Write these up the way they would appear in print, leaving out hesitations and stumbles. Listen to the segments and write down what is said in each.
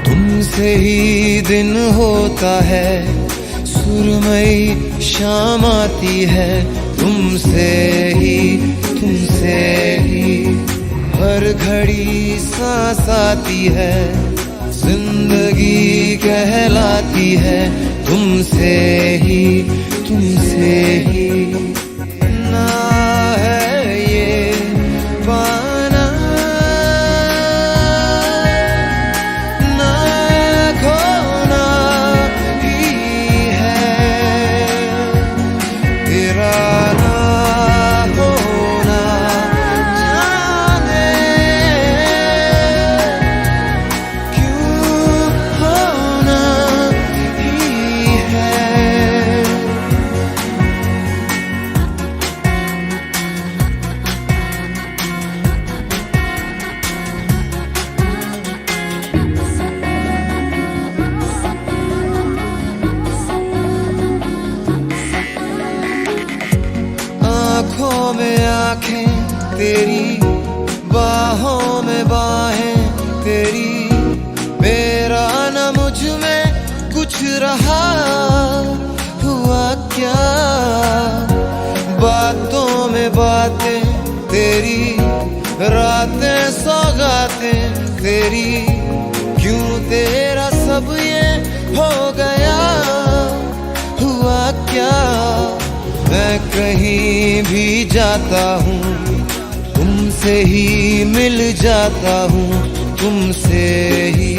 तुमसे ही दिन होता है, सुरमई शाम आती है, तुमसे ही हर घड़ी सांस आती है, जिंदगी कहलाती है, तुमसे ही ना है ये पाना ना खोना ही है, तेरा ना होना जाने क्यों होना ही है। आँखों में आँखें तेरी, बाहों में बाहें तेरी, मेरा न मुझ में कुछ रहा हुआ क्या, बातों में बातें तेरी, रातें सौगातें तेरी, क्यों तेरा सब ये हो गया हुआ क्या। मैं कहीं भी जाता हूँ, तुमसे ही मिल जाता हूँ, तुमसे ही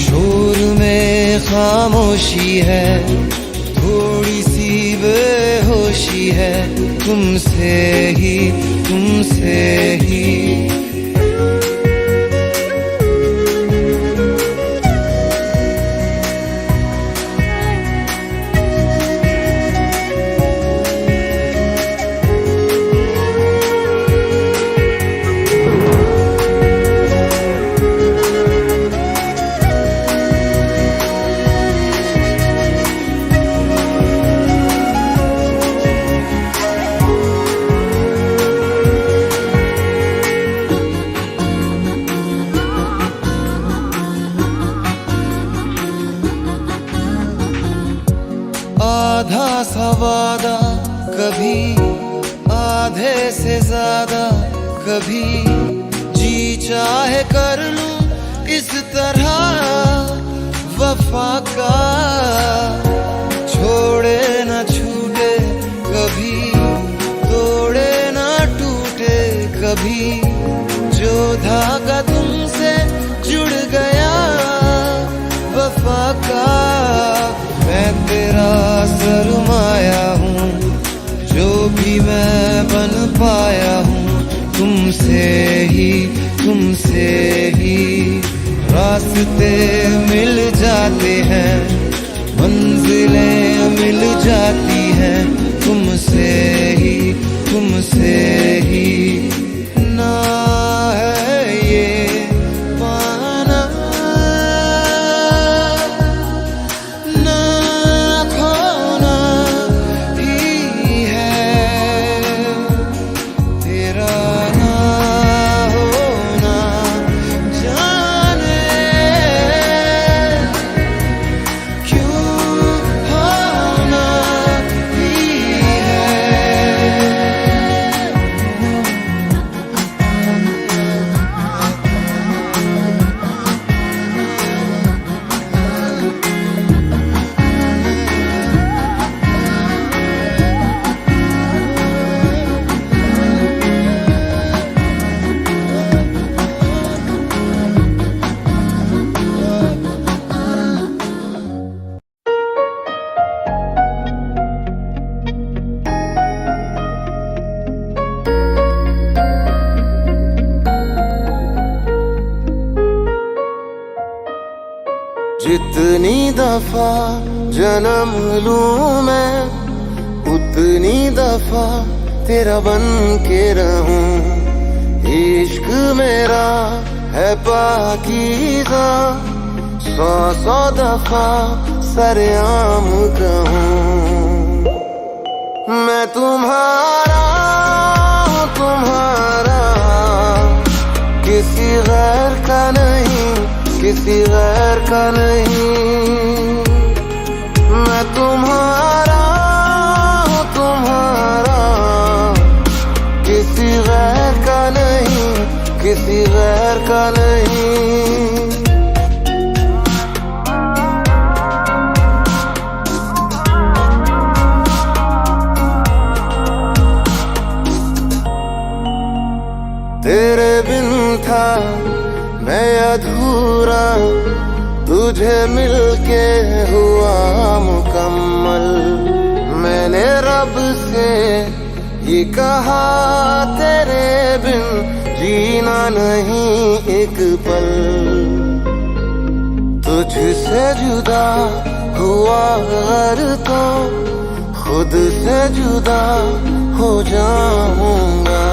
शोर में खामोशी है, थोड़ी सी बेहोशी है, तुमसे ही आधा सा वादा कभी, आधे से ज्यादा कभी, जी चाहे कर लूं इस तरह वफा का, छोड़े न छूटे कभी, तोड़े न टूटे कभी, जो धागा तुमसे जुड़ गया वफा का, मैं तेरा सरमाया हूँ, जो भी मैं बन पाया हूँ, तुमसे ही रास्ते मिल जाते हैं, मंजिलें मिल जाती हैं, तुमसे ही ना है ये पाना ना खोना ही है, तेरा ना होना जाने क्यों होना ही है। जितनी दफा जन्म लूं मैं, उतनी दफा तेरा बन के रहूं। इश्क मेरा है पाकीज़ा, 100 दफा सरेआम कहूं। मैं तुम्हारा हूँ, तुम्हारा, किसी गैर का नहीं, किसी गैर का नहीं। मैं तुम्हारा हूँ, तुम्हारा, किसी गैर का नहीं, किसी गैर का नहीं। तेरे बिन था मैं अधूरा, तुझे मिलके हुआ मुकम्मल। मैंने रब से ये कहा, तेरे बिन जीना नहीं एक पल। तुझसे जुदा हुआ अगर तो खुद से जुदा हो जाऊंगा।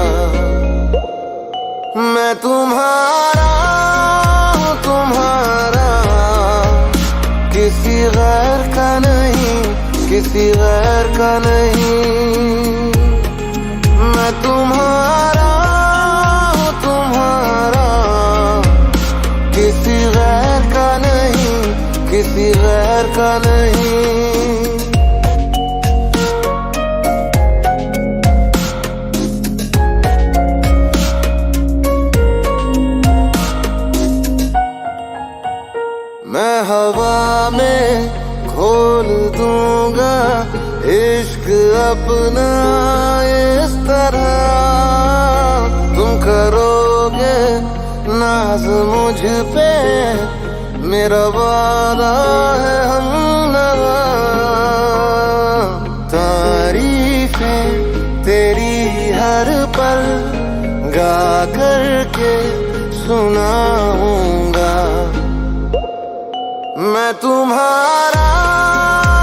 मैं तुम्हारा हूँ, तुम्हारा, किसी गैर का नहीं, किसी गैर का नहीं। मैं तुम्हारा हूँ, तुम्हारा, किसी गैर का नहीं, किसी गैर का नहीं। मैं हवा में खोल दूंगा इश्क अपना इस तरह। तुम करोगे नाज मुझ पे, मेरा वादा है हमनवा। तारीफें तेरी हर पल गा करके सुनाऊंगा। मैं तुम्हारा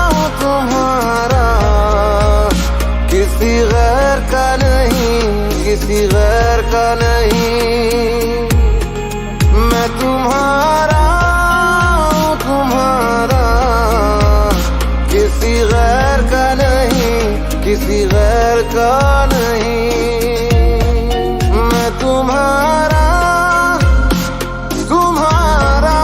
हूँ, तुम्हारा, किसी गैर का नहीं, किसी गैर का नहीं। मैं तुम्हारा हूँ, तुम्हारा, किसी गैर का नहीं, किसी गैर का नहीं। मैं तुम्हारा, तुम्हारा,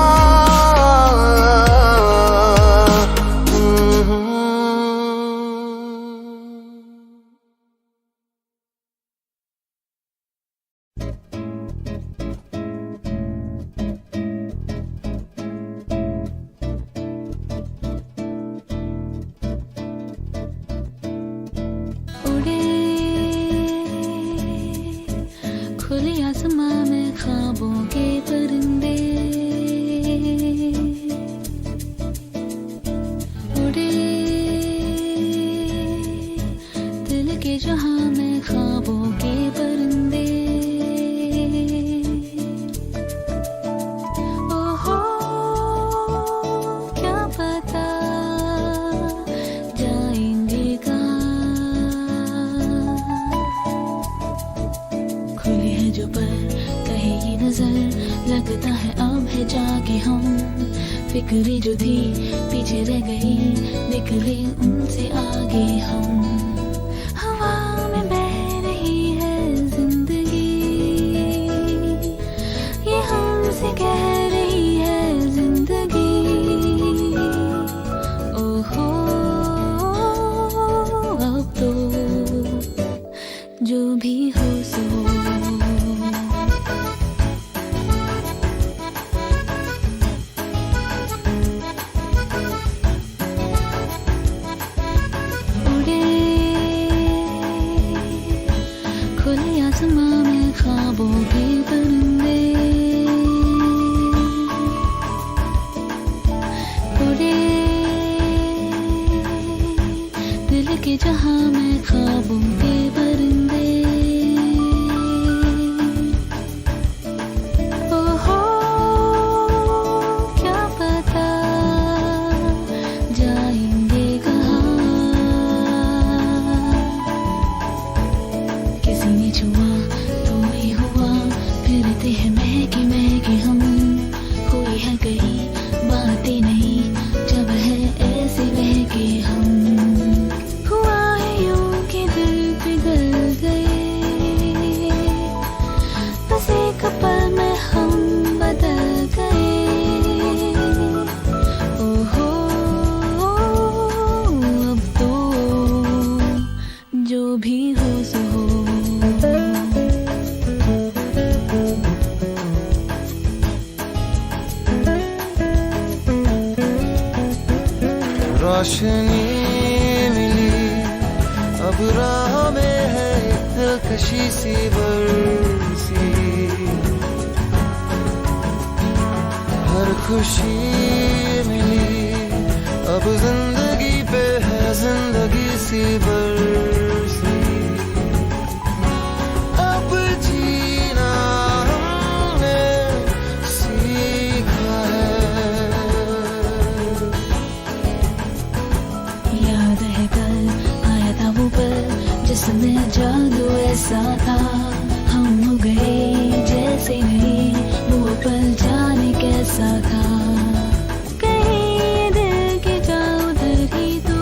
खुले आसमां में ख्वाबों के परिंदे उड़े, दिल के जहां में ख्वाबों के परिंदे। ओहो क्या पता जाएंगे कहाँ। खुली है जो पर कहे ये नजर, लगता है अब है जाके हम। फिक्रें जो थी पीछे रह गई, निकले उनसे आगे हम। हवा में बह रही है जिंदगी, ये हमसे कह रही है जिंदगी। ओहो अब तो जो भी हो सो। उड़े खुले आसमां में ख्वाबों के परिंदे उड़े, दिल के जहां में ख्वाबों के परिंदे। ओहो क्या पता गई बातें नहीं, जब है ऐसे बहके हम। हुआ है यूं कि दिल पिघल गए, बस एक पल में हम बदल गए। ओहो अब तो जो भी हो सो हो। रोशनी मिली अब राह में है दिलकशी सी बरसी, हर खुशी मिली अब जिंदगी पे है जिंदगी सी बरसी। अब जीना हमने सीखा है। याद है कल आया था वो पल जिसमें जादू ऐसा था, हम हो गए जैसे नहीं, वो पल जाने कैसा था। कहीं दिल के जाओ उधर ही तो,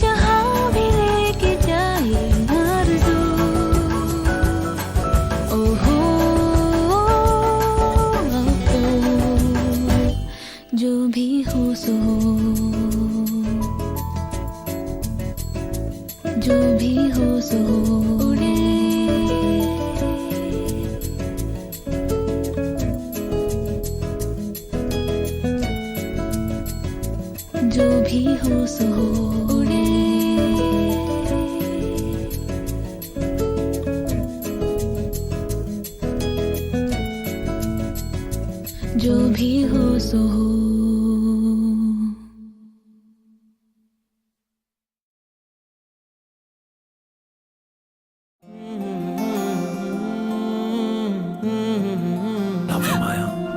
जहाँ भी लेके जाए आरज़ू। ओहो अब तो जो भी हो सो हो, जो भी हो सो हो। उड़े जो भी हो सो हो। उड़े जो भी हो सो हो।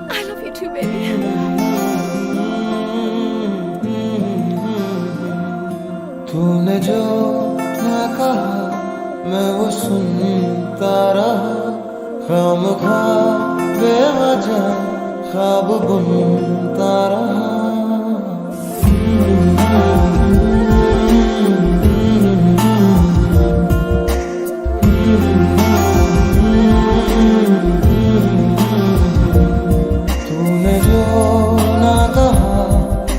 I love you too, baby. तूने जो ना कहा मैं वो सुनता रहा, खामखा बेवजह ख्वाब बुनता रहा। तूने जो ना कहा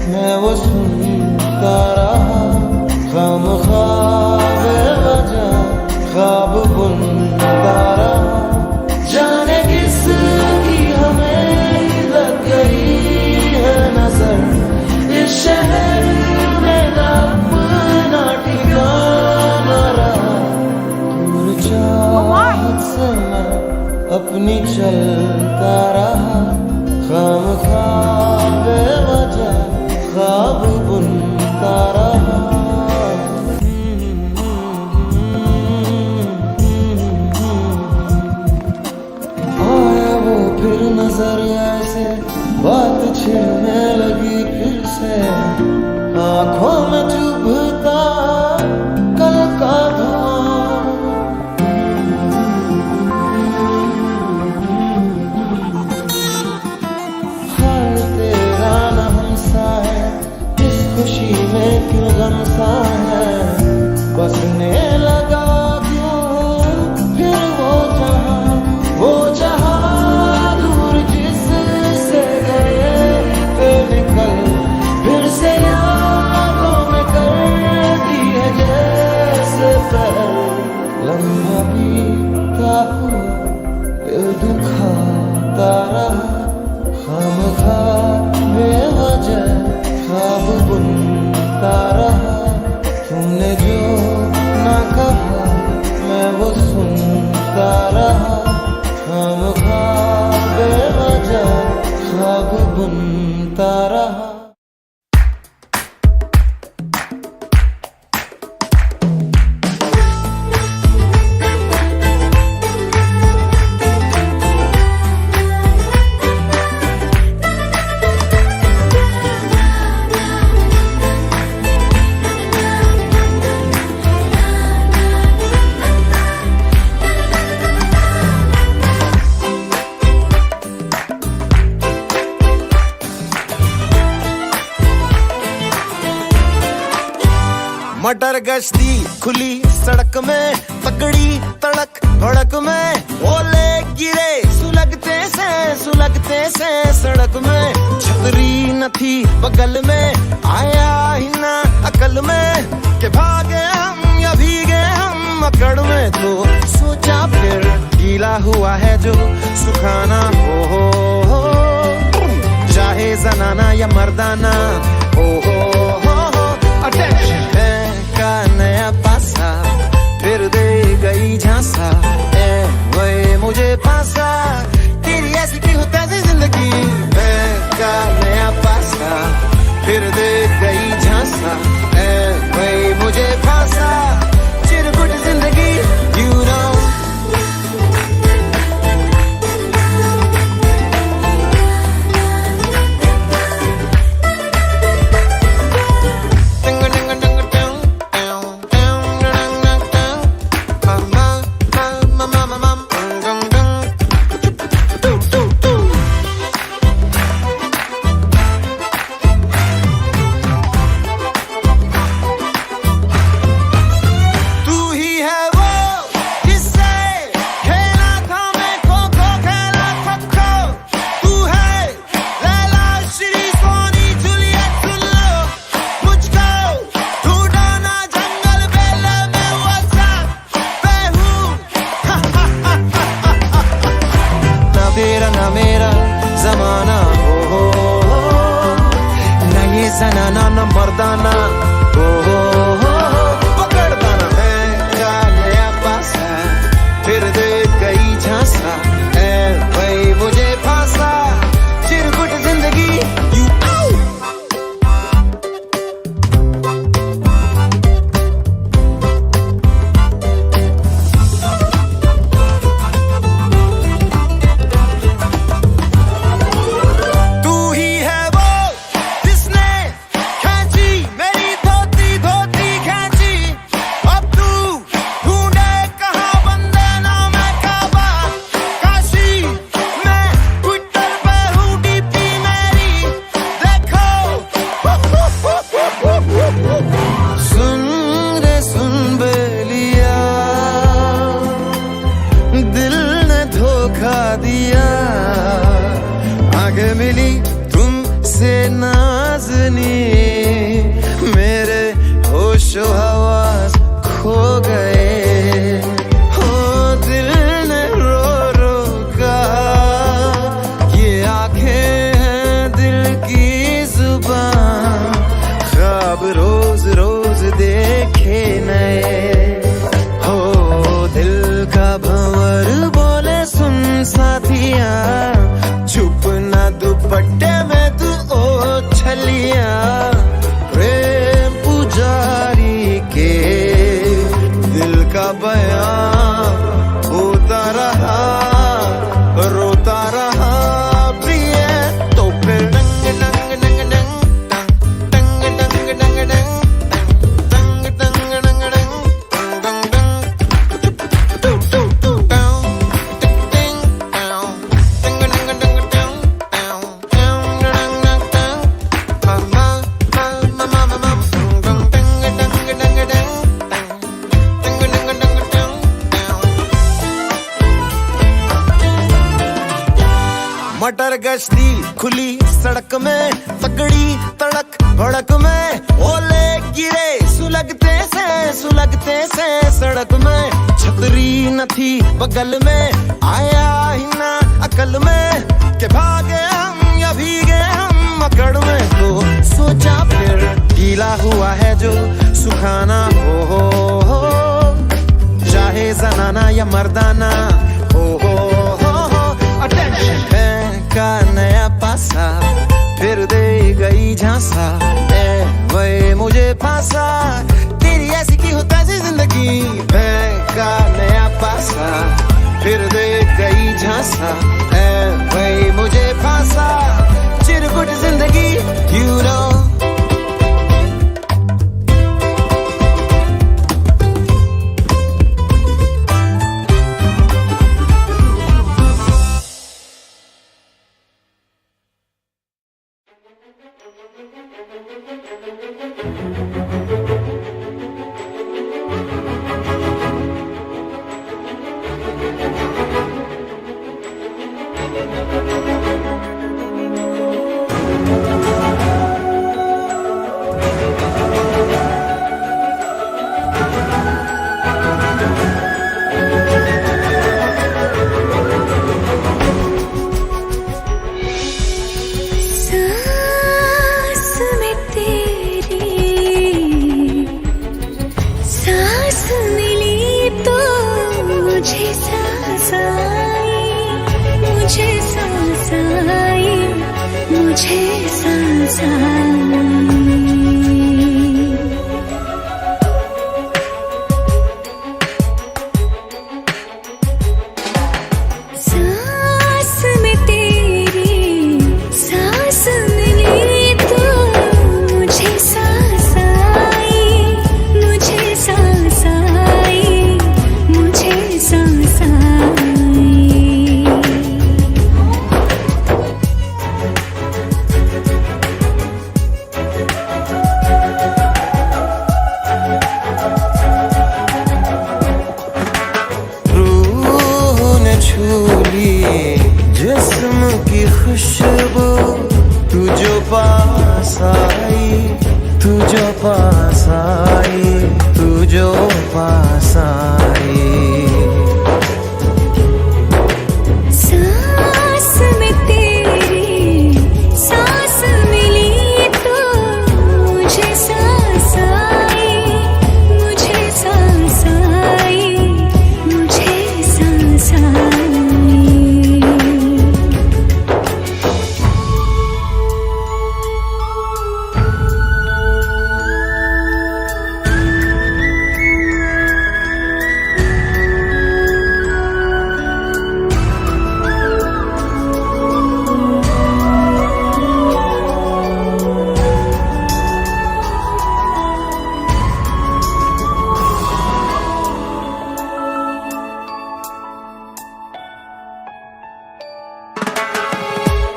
मैं वो सुनता रहा, खामखा बेवजह ख्वाब बुनता रहा। जाने किसकी हमें लग गई है नजर, इस शहर में अपना ठिकाना रहा। दूर चाहत से मैं अपनी चलता रहा, खामखा बेवजह ख्वाब बुनता रहा। आया वो फिर नजर ऐसे, बात छिड़ने लगी फिर से, आंखों में चुभता कल का धुआं। हाल तेरा न हमसा है, इस खुशी में क्यों गम सा है, बसने लगा क्यों फिर वो जहां दूर जिससे गए थे निकल, फिर से यादों में कर दी है जैसे पहल। लम्हा बीता हुआ दिल दुखाता रहा, खामखा बेवजह ख्वाब बुनता रहा। तुमने जो ना कहा मैं वो सुनता रहा, खामखा बेवजह ख्वाब बुनता रहा। मटर गश्ती खुली सड़क में, तगड़ी तड़क भड़क में, ओले गिरे सुलगते से सड़क में। छतरी न थी बगल में, आया ही ना अकल में कि भागे हम या भीगे हम अकड़ में। तो सोचा फिर गीला हुआ है जो सुखाना हो, चाहे जनाना या मर्दाना हो। अटेंशन है का नया पासा, फिर दे गई झांसा, वही मुझे फांसा। तेरी ऐसी की होता है जिंदगी, मैं का नया पासा, फिर दे गई झांसा, वही मुझे फांसा। चिरकुट जिंदगी you know। तेरा ना मेरा जमाना हो, ना ये जनाना ना मर्दाना हो। पकड़ता ना मैं का नया पासा, फिर दे गई झांसा, वही मुझे फांसा। चिरकुट जिंदगी you दिया। आगे मिली तुमसे नाज़नी, मेरे होशो हवास खो गए। हो दिल ने रो रो कहा, ये आंखें हैं दिल की जुबान, ख्वाब रोज रोज देखे नए। हो दिल का भंवर बोले सुन साथिया, छुप ना दुपट्टे में तू ओ छलिया। प्रेम पुजारी के दिल का बयान होता रहा, रोता रहा प्रिय। तो फिर डंग डंग डंग डंग डंग डंग डंग डंग डंग डंग डंग डंग डंग डंग। मटर गश्ती खुली सड़क में, तगड़ी तड़क भड़क में, ओले गिरे सुलगते से सड़क में। छतरी न थी बगल में, आया ही ना अकल में कि भागे हम या भीगे हम अकड़ में। तो सोचा फिर गीला हुआ है जो सुखाना हो, चाहे जनाना या मर्दाना हो। अटेंशन है का नया पासा, फिर दे गई झांसा, वही मुझे फांसा। तेरी ऐसी की होता है जिंदगी, मैं का नया पासा, फिर दे गई झांसा, वही मुझे फांसा। चिरकुट जिंदगी you know। सांस में तेरी सांस मिली तो मुझे सांस आई, मुझे सांस आई, मुझे सांस आई। रूह ने छू ली जिस्म की खुशबू, तू जो पास आई, तू जो पास आई, तू जो पास आई। सांस में तेरी सांस मिली तो मुझे सांस आई, मुझे सांस आई, मुझे सांस आई।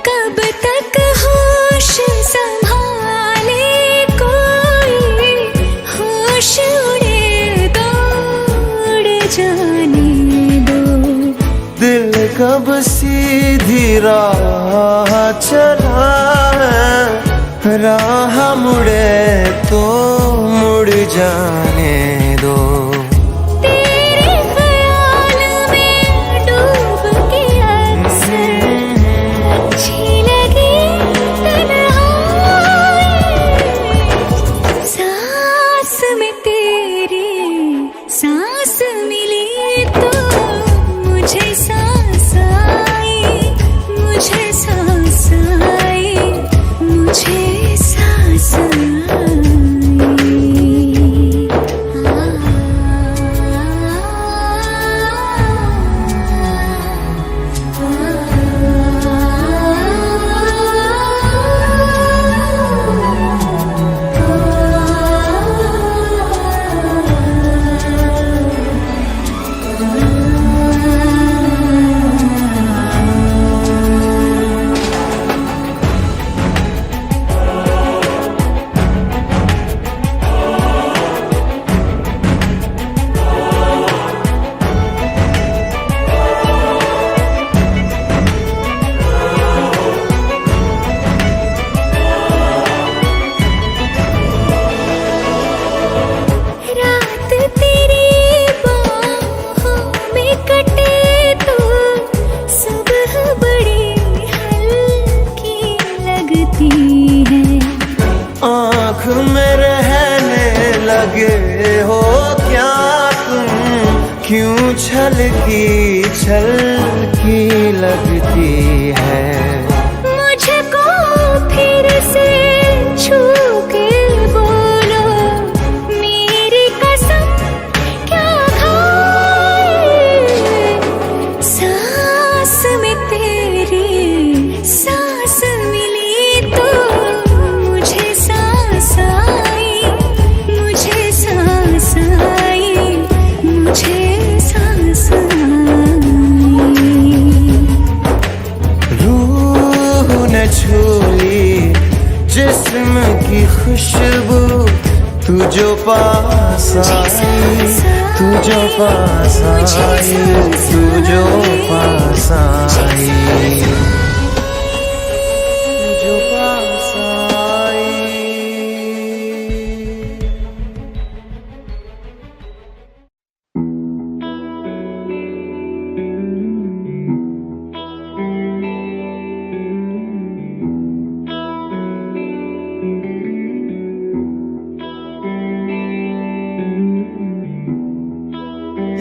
कब तक होश संभाले कोई, होश उड़े दौड़ जाने दो। दिल कब सीधी राह चला है, राह मुड़े तो मुड़ जाने दो। तेरे ख्याल में डूब के अक्सर अच्छी लगी तन्हाई। सांस में तेरी सांस मिली तो मुझे सांस आई, मुझे सांस आई, मुझे सांस आई। रात तेरी बाहों में कटे तो सुबह बड़ी हल्की लगती है। आँख में रहने लगे हो क्या तुम, क्यों छलकी छलकी लगती है। मुझको फिर से छू के बोलो मेरी कसम क्या खाए। सांस में तेरी सांस मिली तो मुझे सांस आई, मुझे सांस आई, मुझे सांस आई। रूह ने छू ली जिस्म की खुशबू, तू जो पास आई, तू जो पास आई, तू जो पास आई, तू जो पास आई।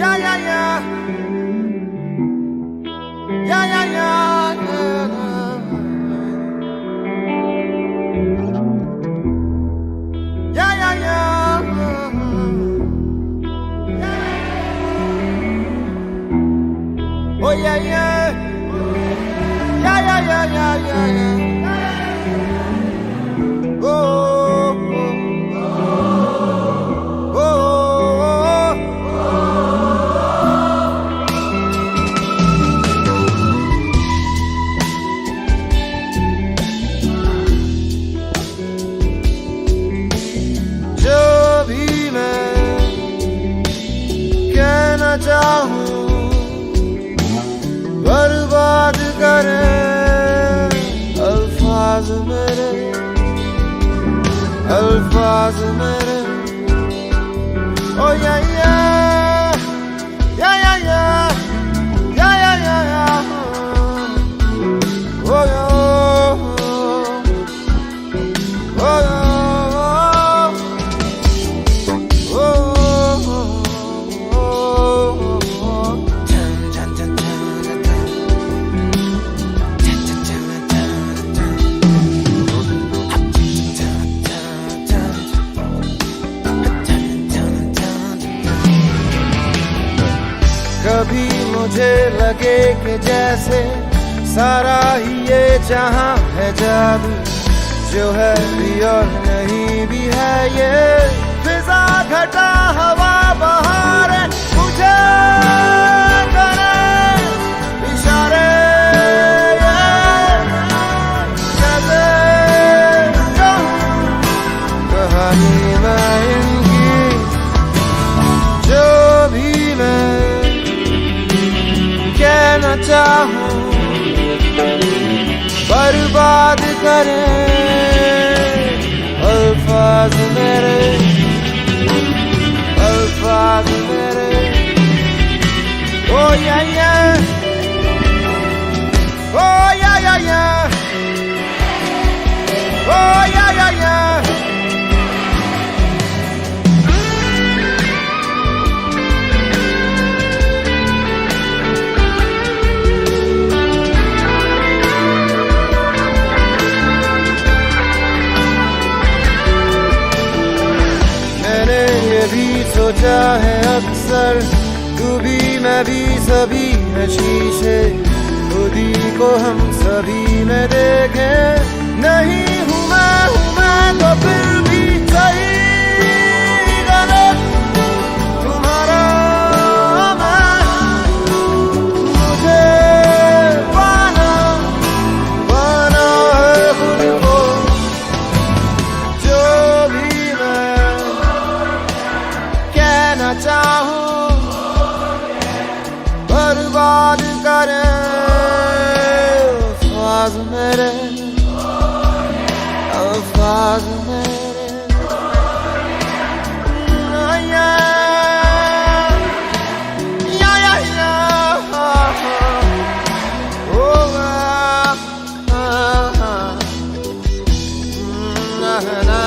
Yeah, yeah, yeah. Yeah, yeah, yeah. अल्फाज मेरे ओ या या या या या या या या या ओ या ओ या कभी मुझे लगे कि जैसे सारा ही ये जहां है जादू, जो है भी और नहीं भी है ये फिजा घटा हवा बहार मुझे करे इशारे जैसे कहानी मैं इनकी जो भी मैं कहना चाहूं बर्बाद करे अल्फाज मेरे ओ या या ओ या या या ओ या या या सोचा है अक्सर तू भी मैं भी सभी है शीशे, खुद ही को हम सभी में देखें। नहीं हूँ मैं तो फिर भी सही गलत तुम्हारा मैं, मुझे पाना है खुद को, जो भी मैं कहना चाहूं बर्बाद करे अल्फाज मेरे या या या ओ ना ना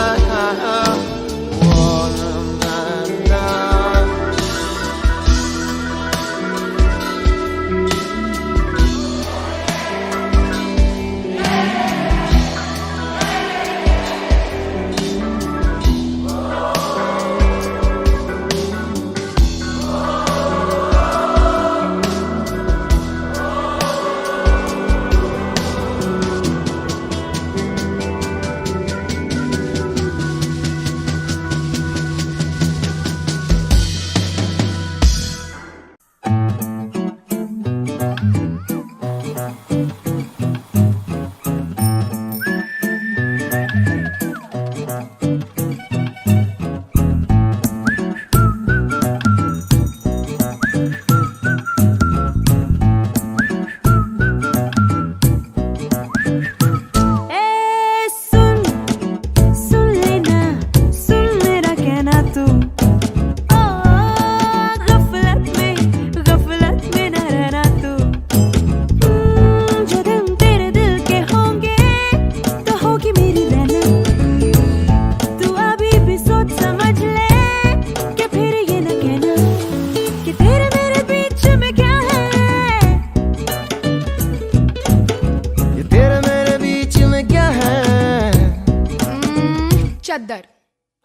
चद्दर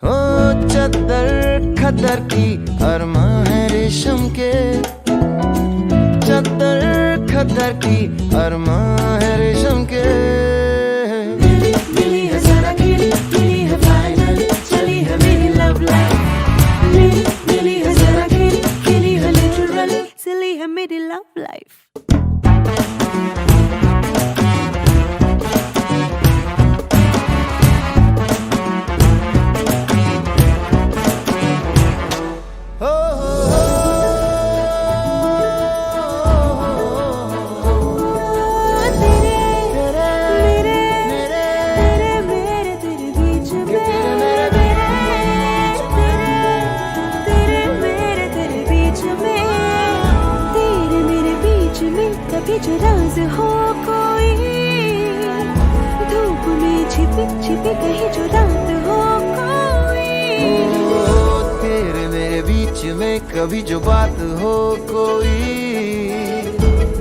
हो चद्दर खद्दर की अरमां है रेशम के, चद्दर खद्दर की अरमां है रेशम के। मिली है सारा खेल, मिली है फाइनल, चली है मेरी लव लाइफ। मिली है सारा खेल, खेली है लिटरल, चली है मेरी लव लाइफ। छिपी छिपी कहीं जो रात हो कोई। ओ तेरे मेरे बीच में कभी जो बात हो कोई,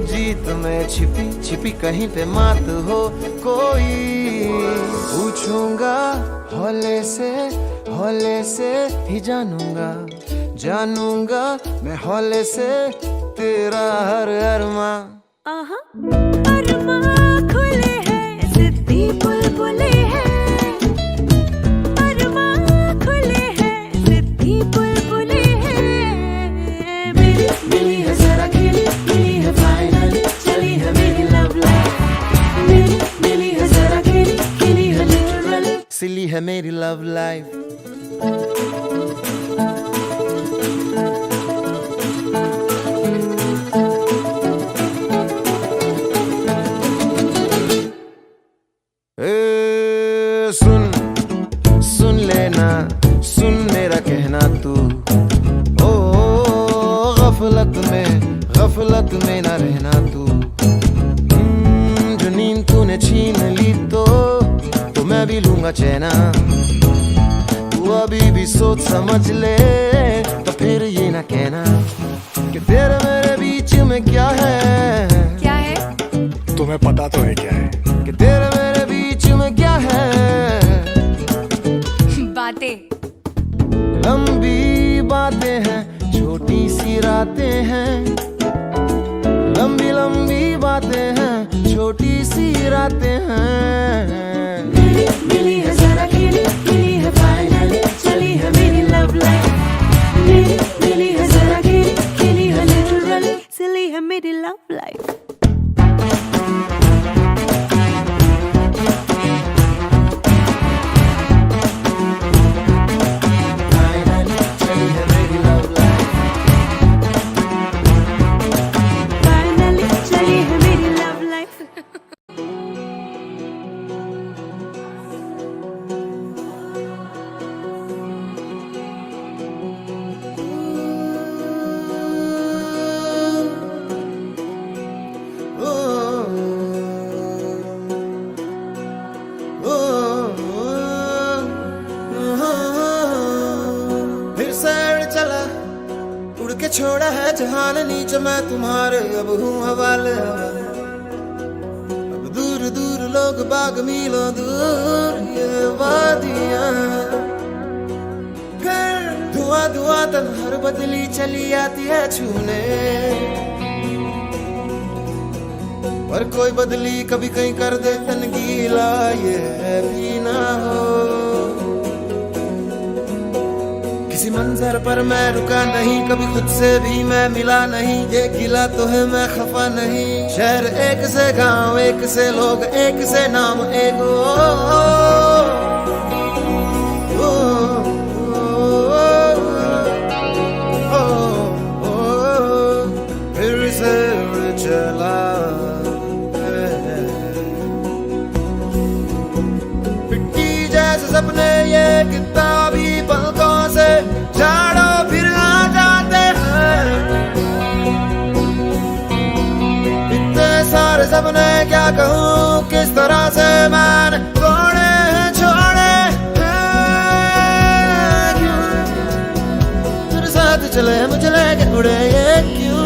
जीत में छिपी छिपी कहीं पे मात हो कोई। पूछूंगा हौले से ही जानूंगा, जानूंगा मैं हौले से तेरा हर अरमा। आहा अरमां खुले हैं, सिद्धि बुलबुले हैं। अरमां खुले हैं, सिद्धि बुलबुले हैं। मेरी मिली है जरा खिली, मिली है फाइनली, चली है मेरी लव लाइफ। मेरी मिली है जरा खिली, खिली है लिटरली, सिली है मेरी लव लाइफ। सुन लेना, सुन मेरा कहना तू। ओ गफलत में ना रहना तू। जो नींद तूने छीन ली तो मैं भी लूंगा चैना। तू अभी भी सोच समझ ले, तो फिर ये ना कहना कि तेरे मेरे बीच में क्या है। क्या है? तुम्हें पता तो है क्या है? कि तेरे मेरे बीच में क्या है। बातें लंबी बातें हैं, छोटी सी रातें हैं। लंबी लंबी बातें हैं, छोटी सी रातें हैं। मिली है जरा खिली, मिली है फाइनली, चली है मेरी लव लाइफ। मिली है जरा खिली, खिली है लिटरली, चली है मेरी लव लाइफ। छोड़ा है जहान नीचे मैं तुम्हारे, अब हूँ हवाले। अब दूर दूर लोग बाग मीलों दूर ये वादियाँ। फिर धुआं धुआं तन्हार बदली चली आती है छूने। पर कोई बदली कभी कहीं कर दे तन गीला, ये भी ना हो। किसी मंजर पर मैं रुका नहीं, कभी खुद से भी मैं मिला नहीं। ये गिला तो है मैं खफा नहीं। शहर एक से गांव, एक से लोग, एक से नाम, एक फिर से चला मिट्टी जैसे सपने ये किताबी पलकों से झाड़ो फिर आ जाते हैं। इतने सारे सपने क्या कहूँ, किस तरह से मैंने तोड़े हैं, छोड़े हैं। क्यों तेरे साथ चले मुझे लेके उड़े ये क्यों।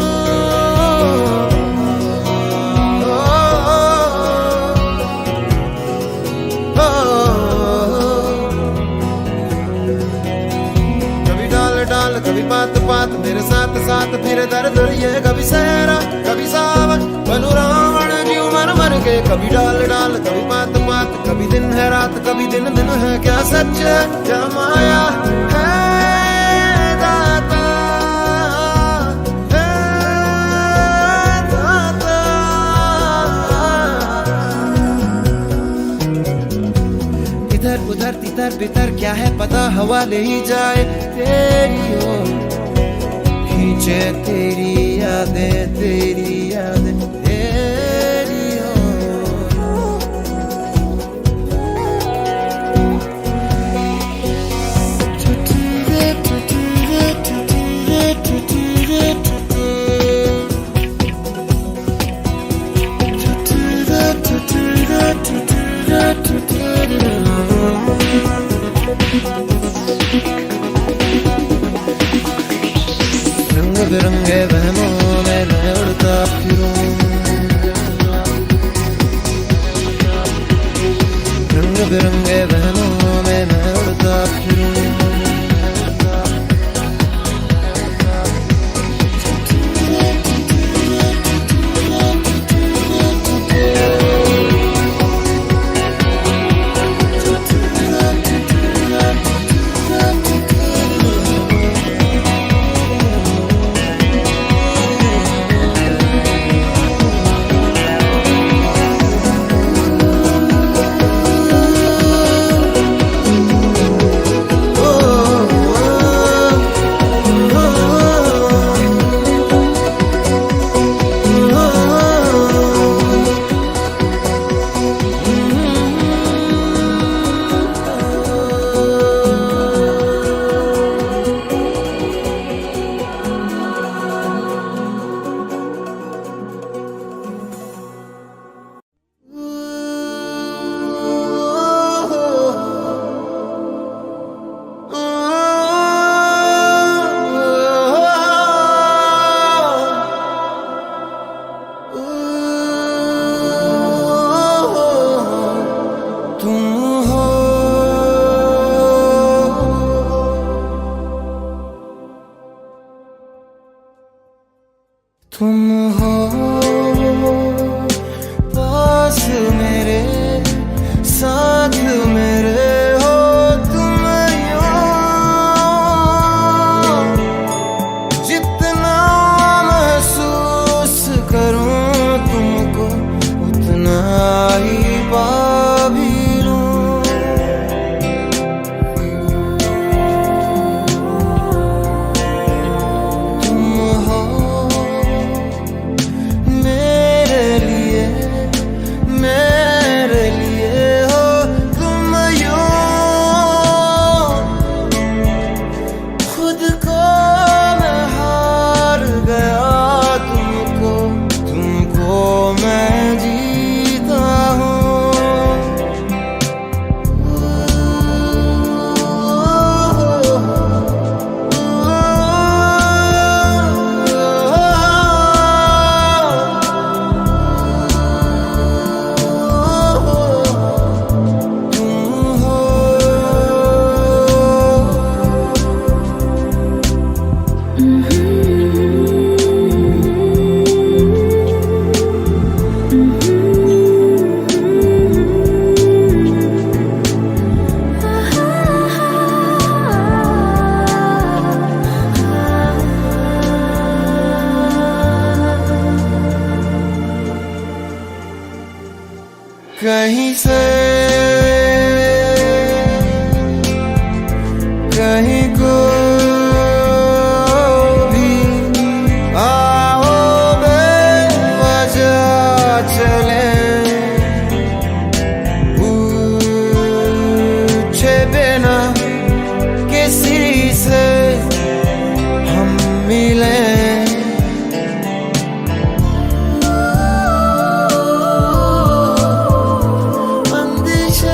कभी बात बात मेरे साथ साथ फिर दर्द ये। कभी सहरा कभी सावन बनू रावण क्यों मर मर के। कभी डाल डाल कभी बात बात, कभी दिन है रात कभी दिन दिन है। क्या सच है क्या माया है दाता, है दाता। इधर उधर तितर बितर क्या है पता, हवा ले ही जाए तेरी ओर। खींचे तेरी यादें, तेरी यादें तेरी ओर। टूटे बिरंगे बहनों में मैं उड़ता फिरूं। तुम हो पास मेरे, साथ मेरे हो तुम यूं। जितना महसूस करूं तुमको उतना ही पा भी लूं। तुम हो मेरे लिए हो तुम यूं। खुद को मैं हार गया तुमको मैं जीता हूँ। कहीं से कहीं को भी आओ बेवजह चले, पूछे बिना किसी से हम मिले। अंदेशा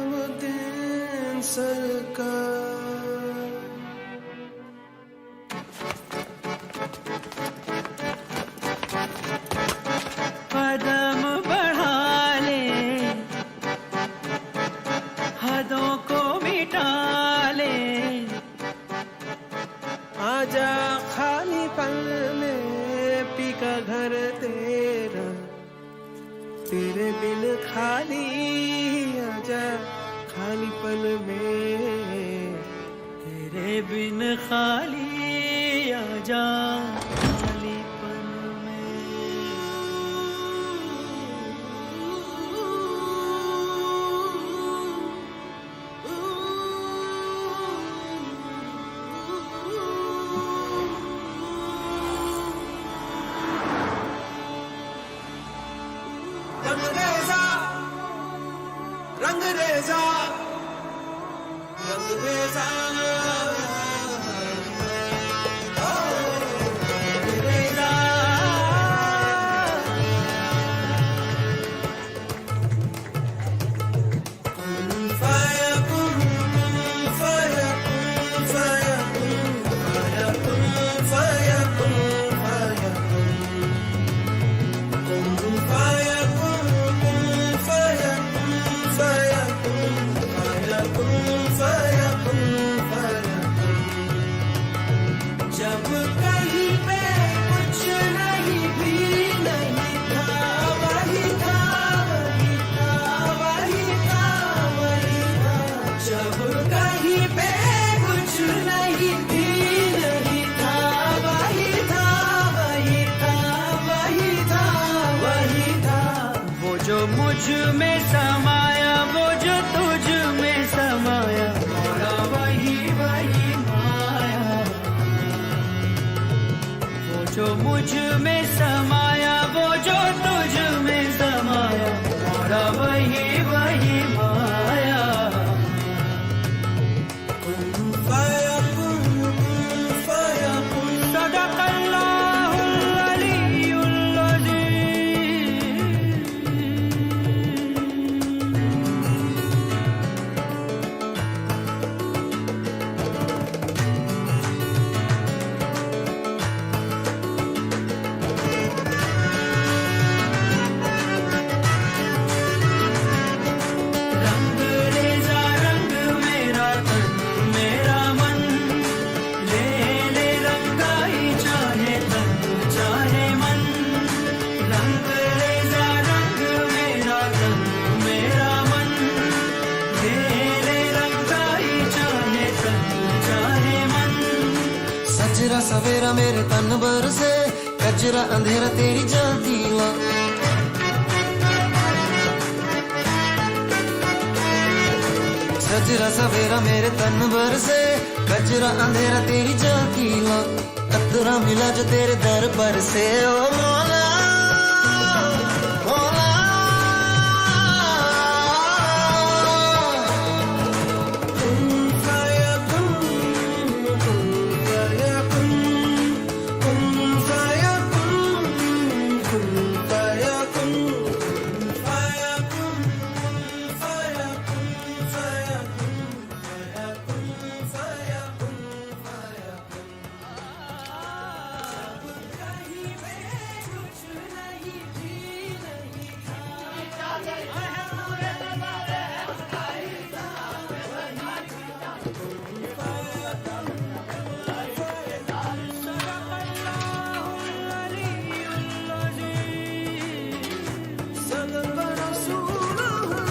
निजामुद्दीन सरकार। कदम बढ़ा ले, हदों को मिटा ले, आजा खाली पल में पी का घर तेरा, तेरे बिन खाली आजा खाली पल में, तेरे बिन खाली आजा खाली पल में। रंगरेजा रंगरेजा रंगरेजा जब कहीं पे कुछ नहीं भी नहीं था, वही था वही था वही था वही था। जब कहीं पे कुछ नहीं भी नहीं था, वही था वही था वही था वही था। वो जो मुझ में समाया, वो जो तुझ में समाया, मोरा वही वही माया। वो जो मुझ में समाया, वो जो तुझ में समाया, मोरा वही वही माया। सदक़ल्लाहुल अलीयुल अज़ीम। रंग रेजा रंग मेरा तन मेरा मन, ले ले रंगाई चाहे तन चाहे मन। रंग रेजा रंग मेरा तन मेरा मन, ले ले रंगाई चाहे तन चाहे मन। सजरा सवेरा मेरे तन भर से, कजरा अंधेरा तेरी जलती ला। सजरा सवेरा मेरे तन भर से, कजरा अंधेरा तेरी जलती ला। कतरा मिला जो तेरे दर पर से, ओ मौला मौला। कुन फयकुन कुन फयकुन कुन फयकुन कुन फयकुन फयकुन फयकुन फयकुन फयकुन फयकुन। कहीं पे कुछ नहीं भी नहीं था, सदक़ल्लाहुल अलीयुल अज़ीम। सदक़ रसूलुहुल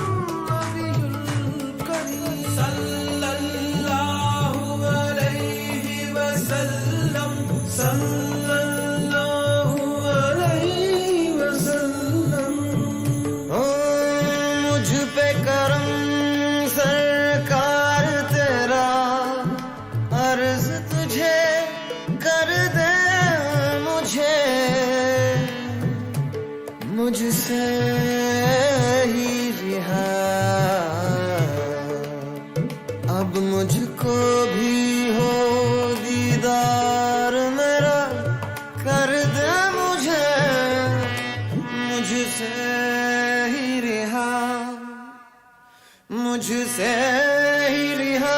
नबियुल करीम। सल्लल्लाहु अलैहि वसल्लम सल्लल्लाहु अलैहि वसल्लम। ओ मुझ पे करम सरकार तेरा, अर्ज तुझे कर दे मुझे, मुझसे ही रिहा। अब मुझको भी हो दीदार मेरा, कर दे मुझे मुझसे ही रिहा। मुझसे ही रिहा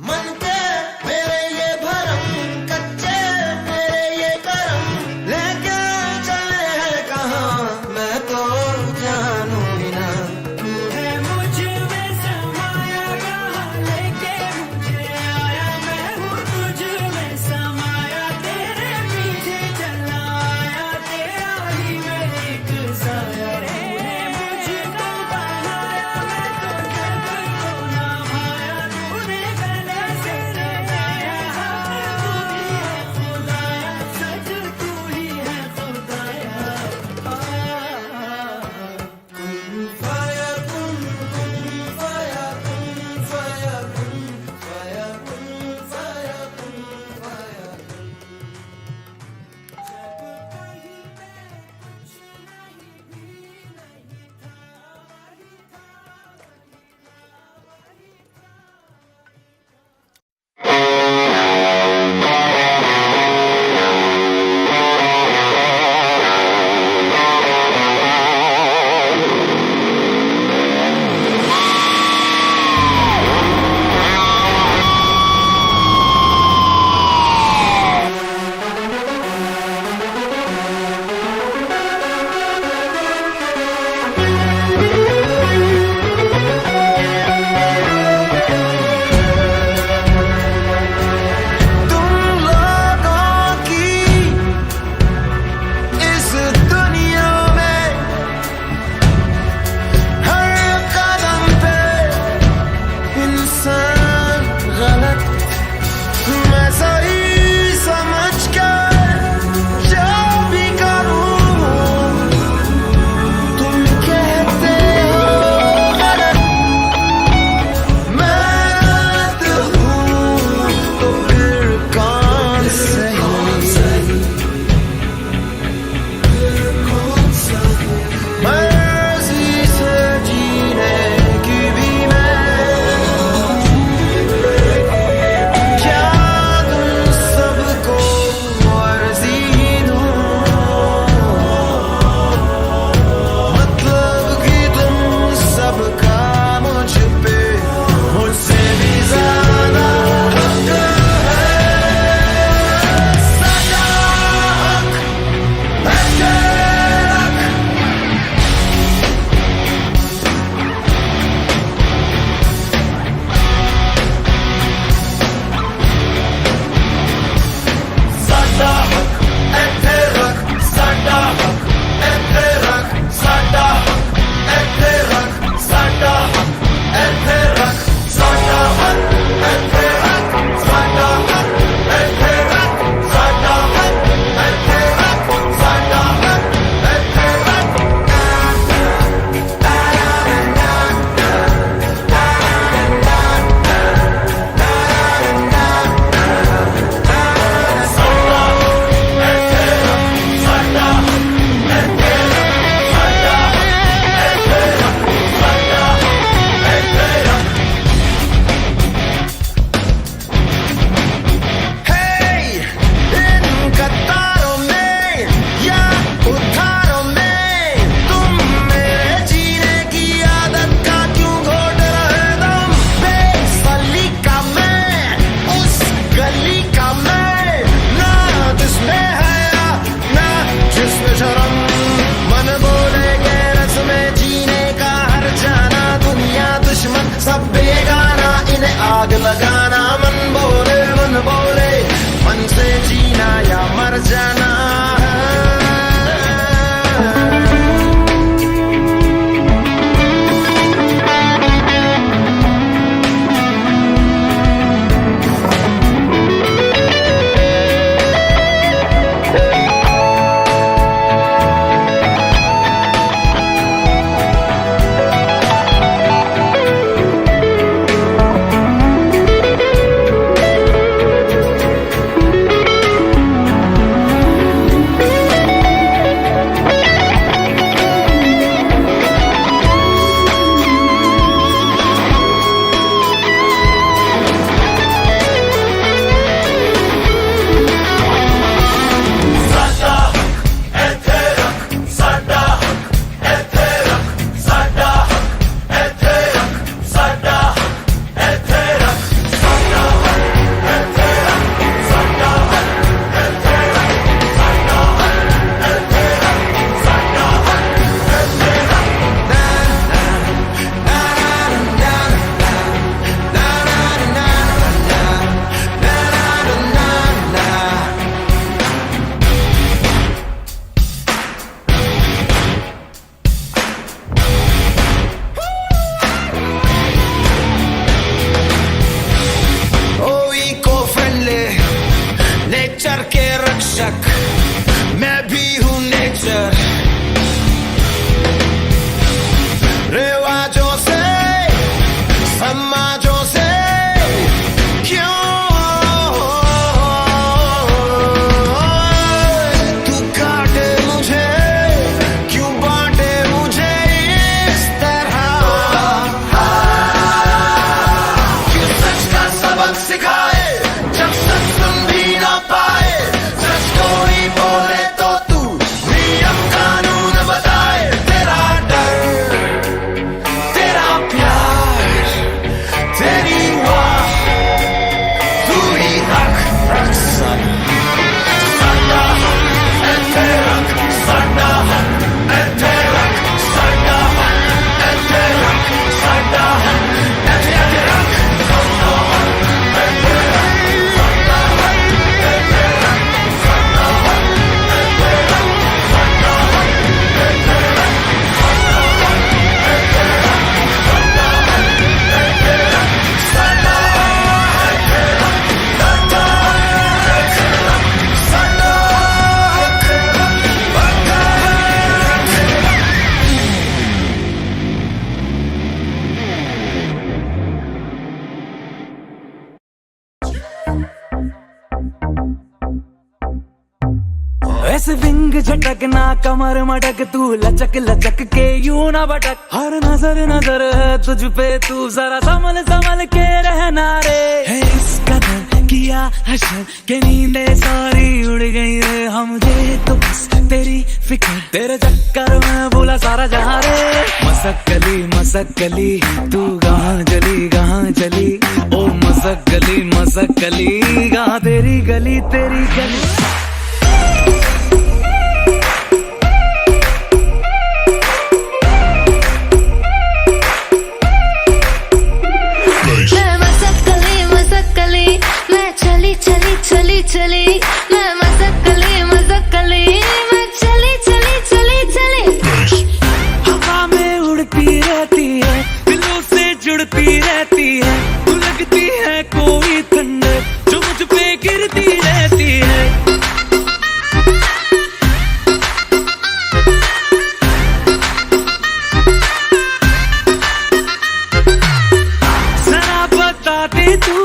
मन के मेरे ये भरम कच्चे मेरे ये करम लेके चले हैं कहाँ मैं तो जानू ही ना तू है मुझ में समाया कहाँ लेके मुझे आया मैं हूँ तुझ में समाया तेरे पीछे चला स्विंग झटकना कमर मटक तू लचक लचक के यूं ना भटक हर नजर नजर है तुझ पे तू जरा संभल संभल के रहना रे है इस कदर किया हशर के नींदे सारी उड़ गई रे हम दे तो बस तेरी फिक्र तेरे चक्कर में बोला सारा जहां रे मसक गली तू कहाँ चली ओ मसक गली कहाँ तेरी गली चली मैं मसक्कली मैं चली हवा में उड़ती रहती है दिलों से जुड़ती रहती है तू लगती है कोई ठंडे जो मुझ पे गिरती रहती है जरा बता दे तू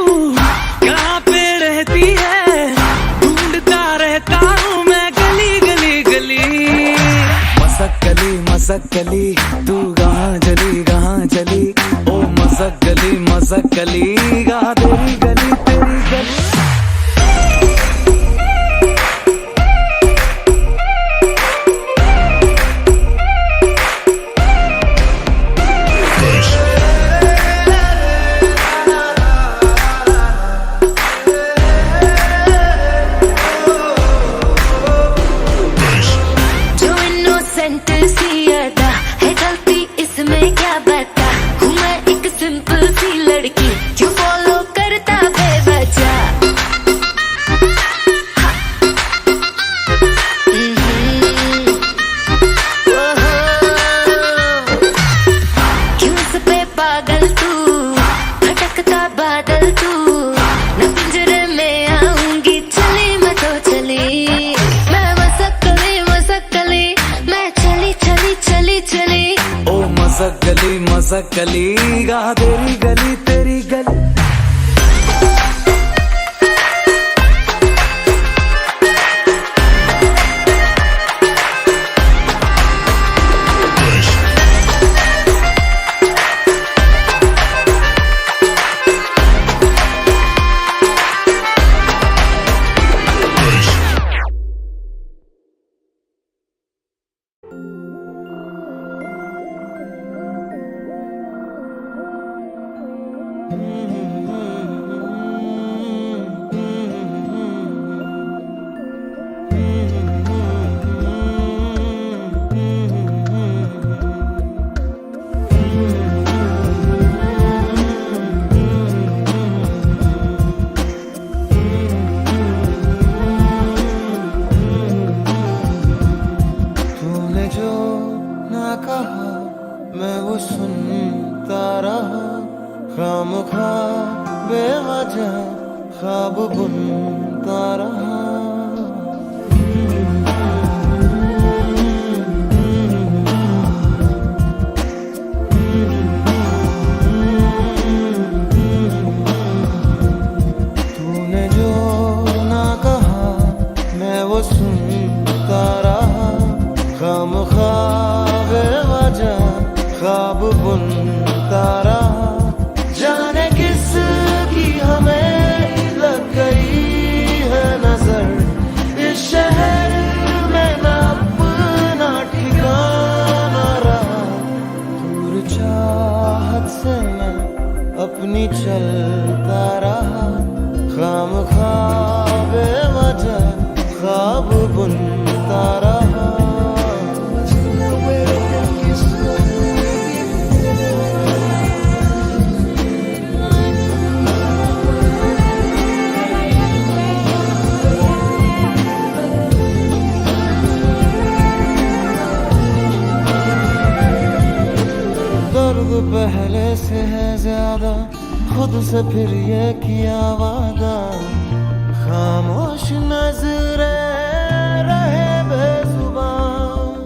कहाँ पे रहती है मसक गली तू कहाँ चली ओ मसक गली कहाँ तेरी गली जो इनोसेंट सी अदा है गलती इसमें क्या बता हूँ मैं एक सिंपल सी लड़की क्यों फॉलो करता बेवजह क्यों इस पे पागल तू भटकता बादल तू न पिंजरे में आऊंगी चली मैं तो चली मैं मसक्कली मैं चली ओ मसक गली कहाँ तेरी गली तूने जो ना कहा मैं वो सुनता रहा खामखा बेवजह ख्वाब बुनता रहा तूने जो ना कहा मैं वो सुनता रहा खामखा बेवजह ख्वाब बुनता रहा जाने किस की हमें लग गई है नजर इस शहर में ना अपना ठिकाना रहा दूर चाहत से मैं अपनी चलता रहा खामखा बेवजह ख्वाब बुनता रहा दर्द पहले से है ज्यादा खुद से फिर ये किया वादा खामोश नजरे रहे बेजुबान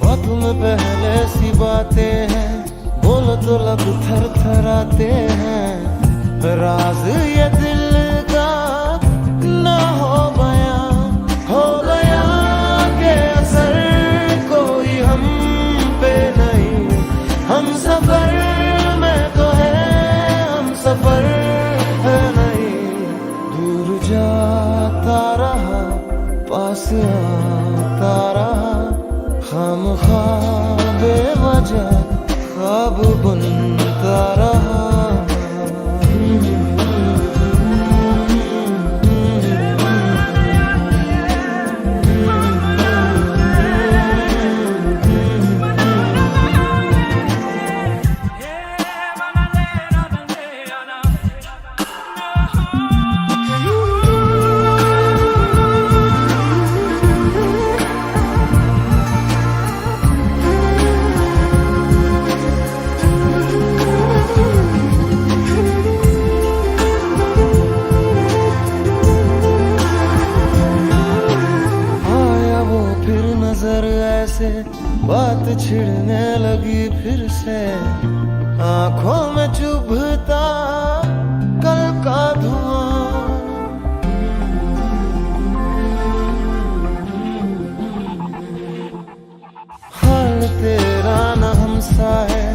बातों में पहले सी बातें हैं बोलो तो लब थर थराते हैं राज ये दिल का ना हो बयां के असर कोई हम पे नहीं। हम सफर में तो है, हम सफर है नहीं। दूर जाता रहा, पास आता रहा, खामखा बेवजह ख्वाब बुनता रहा। बात छिड़ने लगी फिर से, आंखों में चुभता कल का धुआं। हाल तेरा न हमसा है,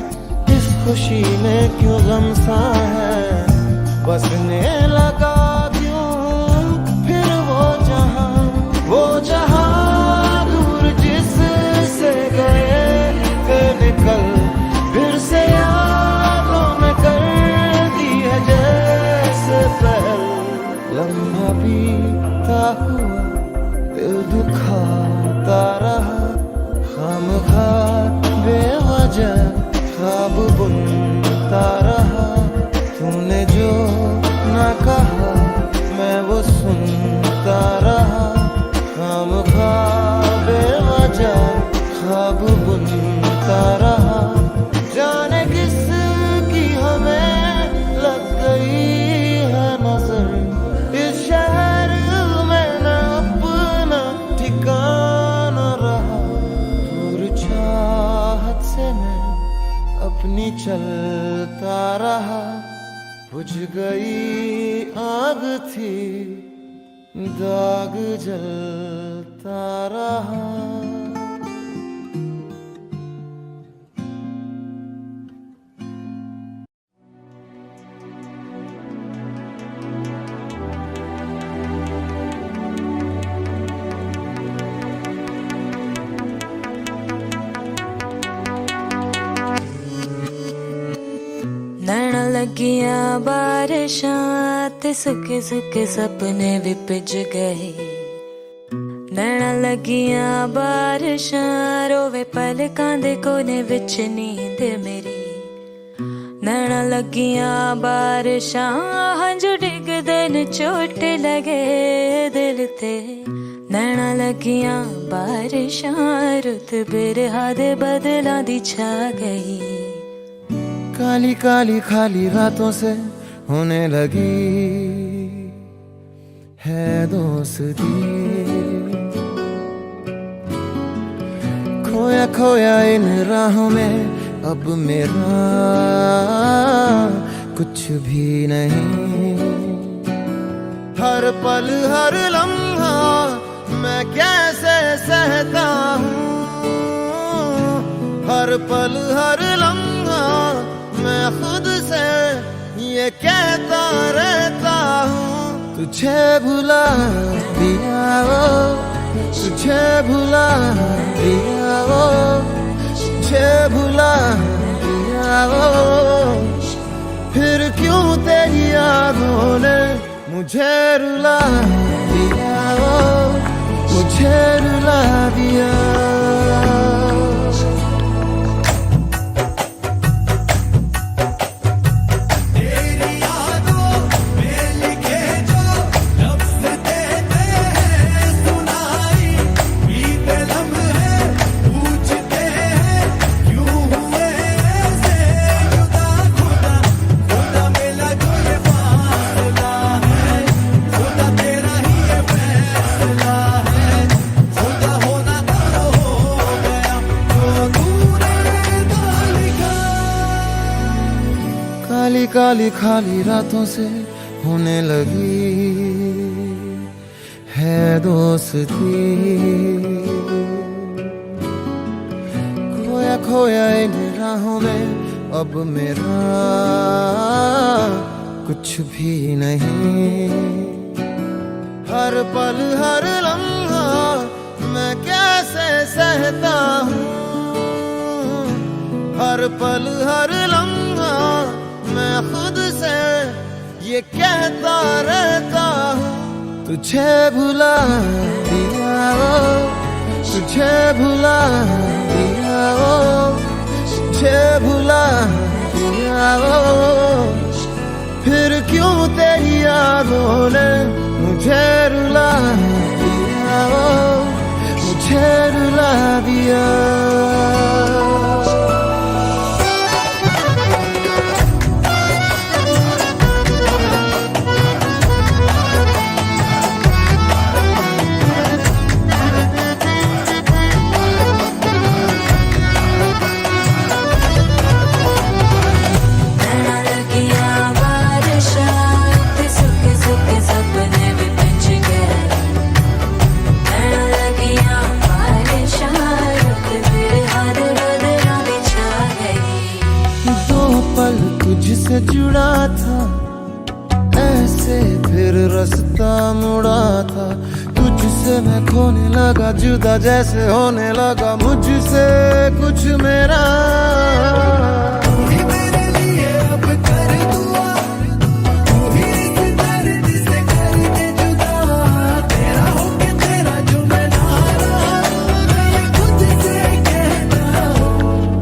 इस खुशी में क्यों गम सा है। बसने लगा क्यों फिर वो जहां निकल फिर से यादों में कर दी है जैसे पहल। लम्हा बीता हुआ दिल दुखाता रहा, खामखा बेवजह ख्वाब बुनता रहा। तूने जो ना कहा मैं वो सुनता रहा, खामखा बेवजह ख्वाब बुनता रहा। जाने किसकी हमें लग गई है नजर, इस शहर में न अपना ठिकाना रहा। दूर चाहत से मैं अपनी चलता रहा, बुझ गई आग थी दाग जलता रहा। नैना लगियां बारिशां ते सुके सुके सपने भी भिज गए। नैना लगियां बारिशां रोवे पलकां दे कोने विच नींद मेरी। नैना लगियां बारिशां हंझू डिगदे न चोट लगे दिल ते। नैना लगियां बारिशां रुत बिरहा दे बदलां दी छा गई। काली काली खाली रातों से होने लगी है दोस्ती। खोया खोया इन राहों में अब मेरा कुछ भी नहीं। हर पल हर लम्हा मैं कैसे सहता हूँ, हर पल हर लम्हा मैं खुद से ये कहता रहता हूँ। तुझे भुला दिया वो, तुझे भुला दिया वो, तुझे भुला दिया वो। फिर क्यों तेरी यादों ने मुझे रुला दिया वो, मुझे रुला दिया। तेरा खाली खाली रातों से होने लगी है दोस्ती। खोया खोया इन राहों में अब मेरा कुछ भी नहीं। हर पल हर लम्हा मैं कैसे सहता हूँ, हर पल हर लम्हा मैं खुद से ये कहता रहता हूँ। तुझे भुला दिया ओ, तुझे भुला दिया ओ, तुझे भुला दिया ओ। फिर क्यों तेरी यादों ने मुझे रुला दिया ओ, मुझे रुला दिया। तुझसे जुड़ा था ऐसे फिर रास्ता मुड़ा था। तुझसे मैं खोने लगा जुदा जैसे होने लगा मुझसे कुछ मेरा।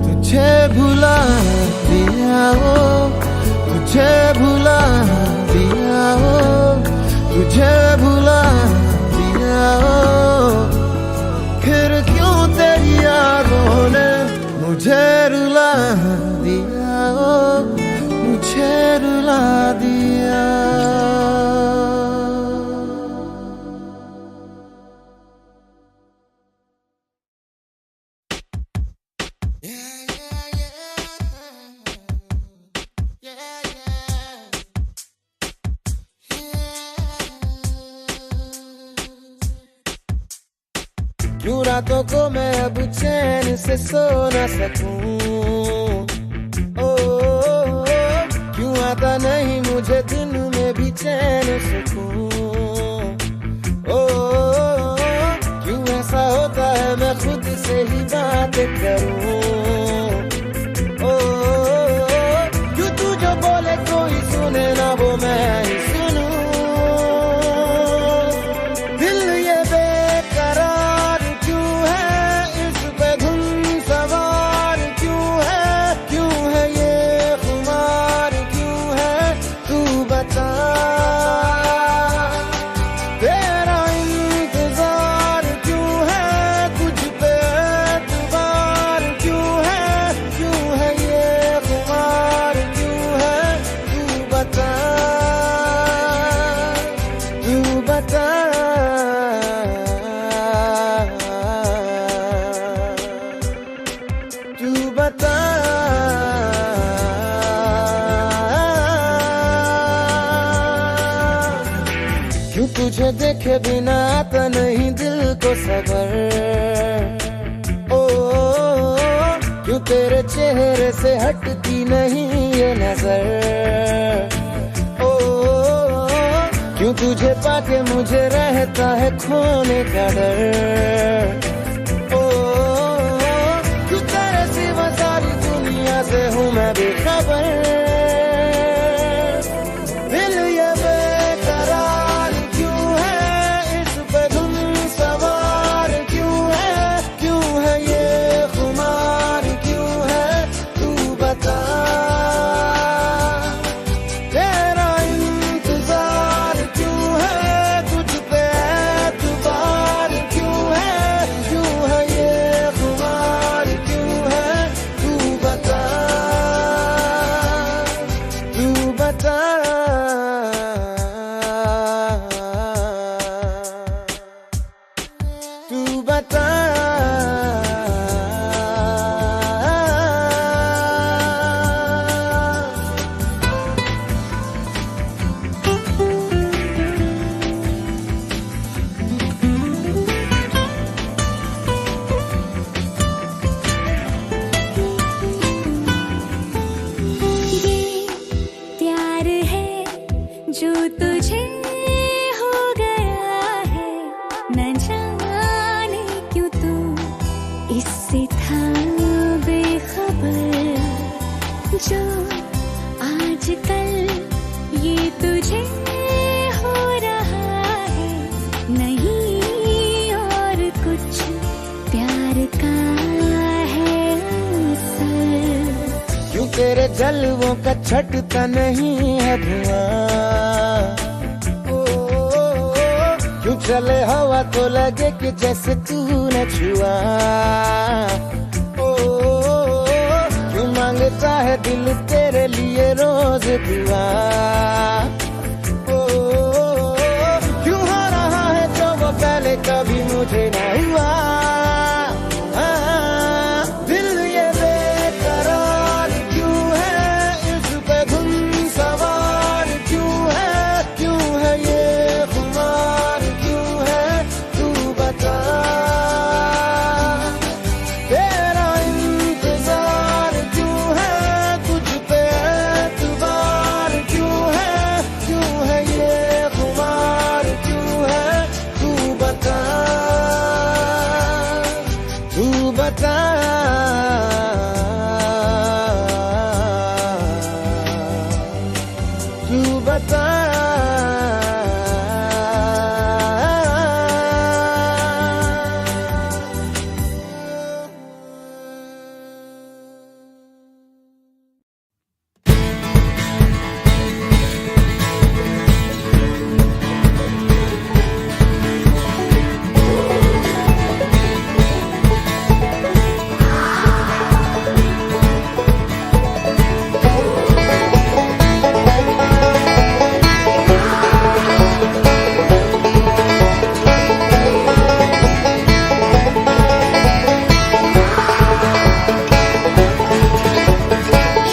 तुझे भुला दिया वो, तुझे भुला दिया वो, तुझे भुला दिया वो। फिर क्यों तेरी यादों ने मुझे रुला दिया वो, मुझे रुला दिया। क्यों रातों को मैं अब चैन से सो न सकूं, ओ, क्यों आता नहीं मुझे दिन में भी चैन सुकूं, ओ, क्यों ऐसा होता है मैं खुद से ही बात करूं, ओ, क्यों तू जो बोले कोई सुने ना वो मैं ही सुनूं। दिल ये बेकरार क्यों है, इस पे धुन सवार क्यों है ये खुमार क्यों है, तू बता। तेरा इंतजार क्यों है, तुझ पे एतबार क्यों है ये खुमार क्यों है, तू बता, तू बता। तू बता क्यों तुझे देखे बिना आता नहीं दिल को सबर, ओ, क्यों तेरे चेहरे से हटती नहीं ये नजर, ओ, क्यों तुझे पाके मुझे रहता है खोने का डर, ओ, क्यों तेरे सिवा सारी दुनिया से हूँ मैं बेखबर। दिल ये बेकरार क्यों है, इस पे धुन सवार क्यों है ये खुमार क्यों है, तू बता। तेरा इंतजार क्यों है, तुझ पे एतबार क्यों है ये खुमार क्यों है, तू बता, तू बता। तू बता। जो आजकल ये तुझे हो रहा है, नहीं और कुछ प्यार का है असर। क्यों तेरे जलवों का छटता नहीं है धुआं, क्यों चले हवा तो लगे कि जैसे तूने छुआ, क्यों मांगता है दिल तेरे लिए रोज दुआ, क्यों हो रहा है जो वो पहले कभी मुझे ना हुआ। दिल ये बेकरार क्यों है, इस पे धुन सवार क्यों है ये खुमार क्यों है, तू बता। तेरा इंतजार क्यों है, तुझ पे एतबार क्यों है ये खुमार क्यों है, तू बता, तू बता। तू बता।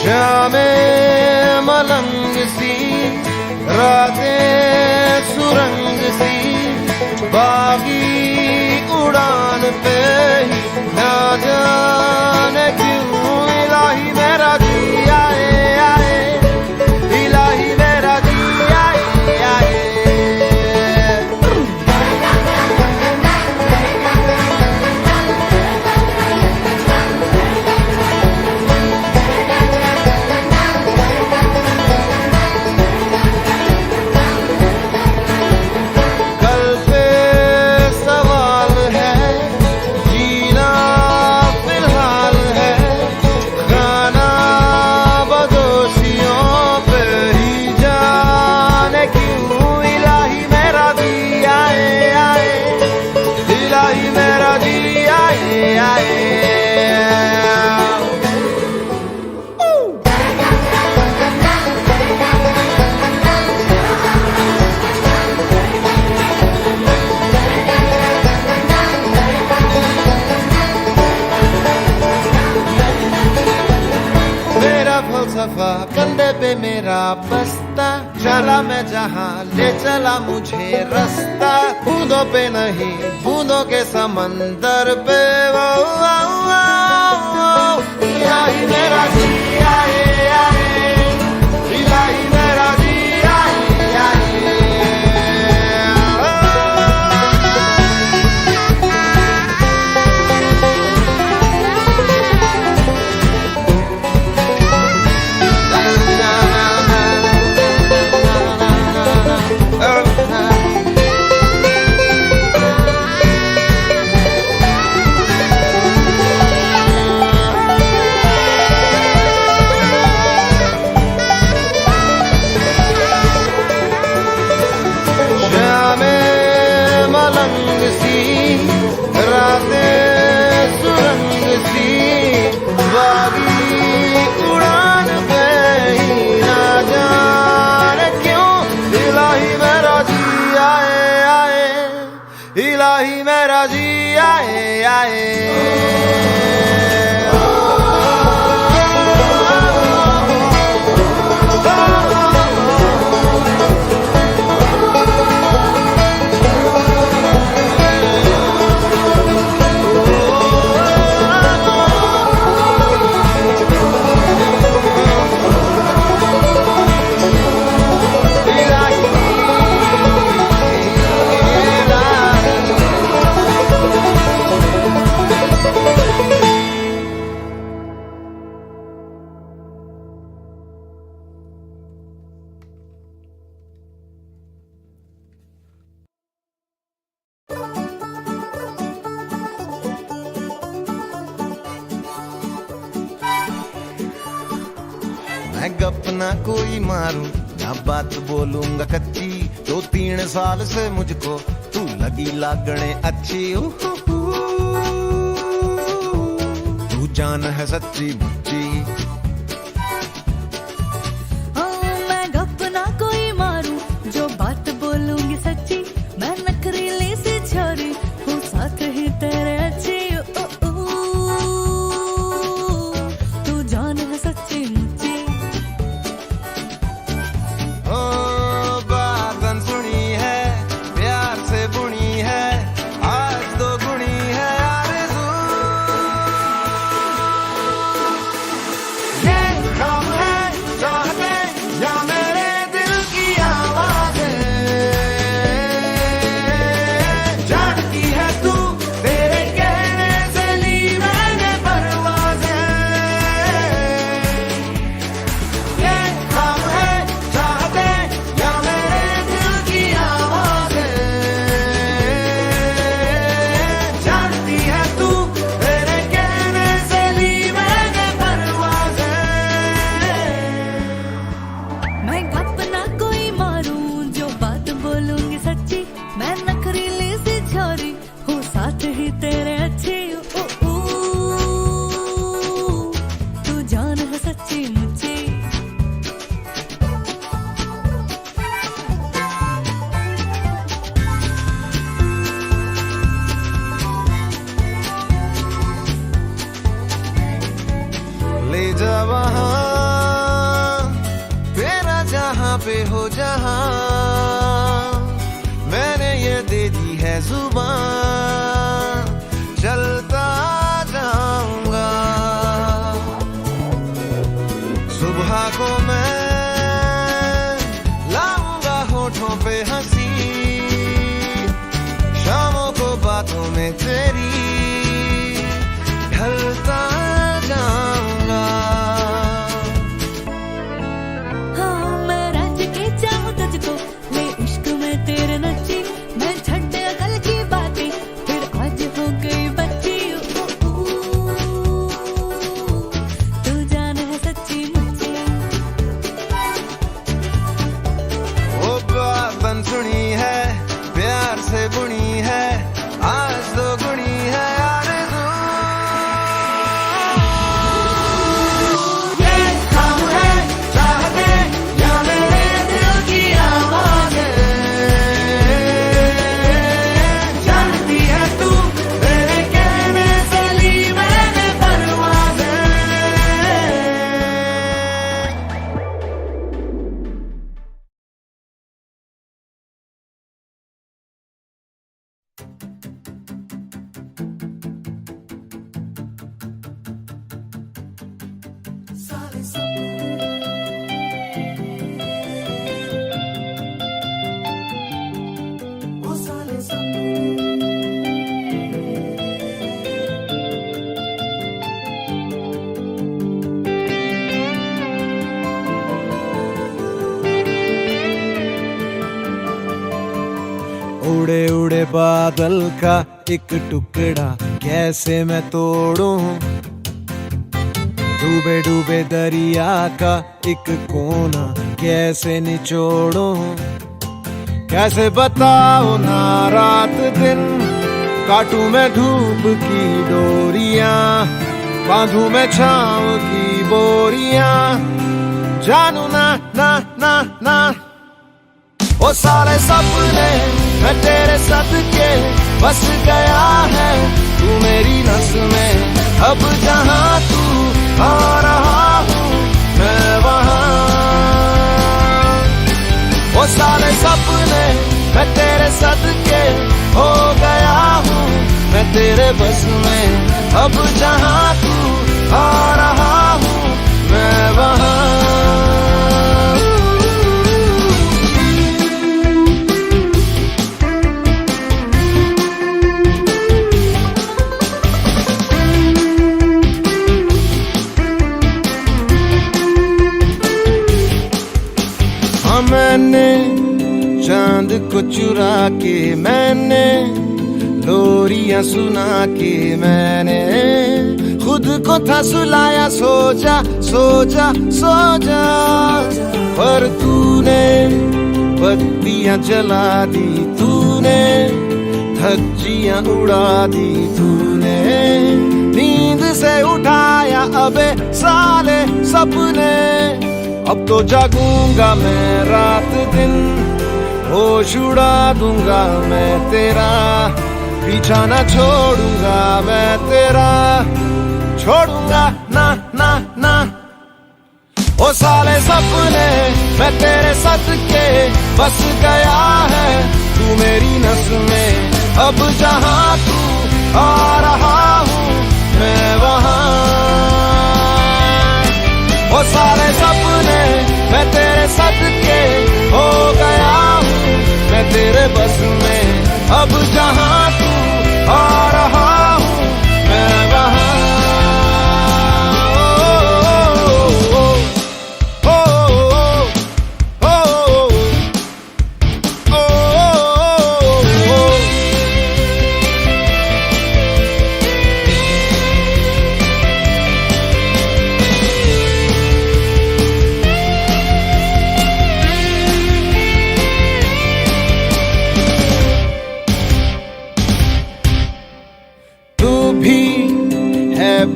शामें मलंग सी, रातें सुरंग सी, बागी उड़ान पे ही ना जाने क्यों इलाही मेरा जी आए, इलाही मेरा जी आए। कल पे सवाल है, जीना फिलहाल है, गाना बदोशियों पे ही जाने क्यों इलाही मेरा जी आए, इलाही मेरा जी आए। मेरा फलसफा कंधे पे मेरा बस्ता, चला मैं जहाँ ले चला मुझे रास्ता, बूंदों पे नहीं बूंदों के समंदर पे, इलाही मेरा जी आए, इलाही मेरा जी आए। मैं गप ना कोई मारूं ना बात बोलूंगा कच्ची। 2-3 साल से मुझको तू लगी लागने अच्छी। तू जान है सच्ची मुच्ची। मैं गप ना कोई मारूं जो बात बोलूंगी सच्ची। मैं नखरीली सी छोरी हूँ साथ ही तेरे अच्छी। तू जान है सच्ची मुच्ची। ओ बातन सुनी है प्यार से बुनी है आज 2 गुणी है आरज़ू। ये ख्वाब है चाहते या मेरे दिल की आवाज़ें। जानती है तू तेरे कहने से ली मैंने परवाज़ें। ये ख्वाब है चाहते या मेरे दिल की आवाज़ें। जानती है तू तेरे कहने से ली मैंने परवाज़ें। मैं गप ना कोई मारूं जो बात बोलूंगी सच्ची। मैं नखरीली सी छोरी हूँ साथ ही तेरे अच्छी। तू जान है सच्ची मुच्ची। ले जा वहाँ तेरा जहाँ पे हो जहाँ। मैंने ये दे दी है जुबान चलता जाऊंगा। सुबह को मैं लाऊंगा होठों पे हंसी। शामों को बातों में तेरी ढलता जाऊंगा। हाँ मैं रच के चाहूँ तुझको ले इश्क में तेरे नची। मैं छड्डे कल की बातें फिर आज हो गई बच्ची। तू जान है सच्ची मुच्ची। वो बातन सुनी है प्यार से बुनी है आज 2 गुणी है आरज़ू। ये ख्वाब है चाहते या मेरे दिल की आवाज़ें। जानती है तू तेरे कहने से ली मैंने परवाज़ें। उड़े उड़े बादल का एक टुकड़ा कैसे मैं तोड़ूं। डूबे डूबे दरिया का एक कोना कैसे निचोड़ूं। कैसे बताओ ना रात दिन काटूं मैं धूप की डोरियां। बांधूं मैं छाँव की बोरियां। जानू ना ना ना ना वो सारे सपने मैं तेरे सदके बस गया है। तू मेरी नस में अब जहाँ तू आ रहा हूँ मैं वहाँ। वो सारे सपने मैं तेरे सदके हो गया हूँ मैं तेरे बस में। अब जहाँ तू आ रहा हूँ मैं वहाँ। मैंने चांद को चुरा के मैंने लोरियां सुना के मैंने खुद को था सुलाया, सो जा सो जा सो जा, पर तूने बत्तियां जला दी, तूने धज्जियां उड़ा दी, तूने नींद से उठाया अबे साले सपने। अब तो जागूंगा मैं रात दिन, होश उड़ा दूंगा मैं तेरा, पीछा ना छोड़ूंगा मैं तेरा, छोड़ूंगा ना ना ना। ओ साले सपने मैं तेरे सदके बस गया है, तू मेरी नस में, अब जहां तू आ रहा हूँ मैं वहां। ओ साले सपने मैं तेरे सदके हो गया हूँ मैं तेरे बस में, अब जहां तू आ रहा हूँ मैं वहां।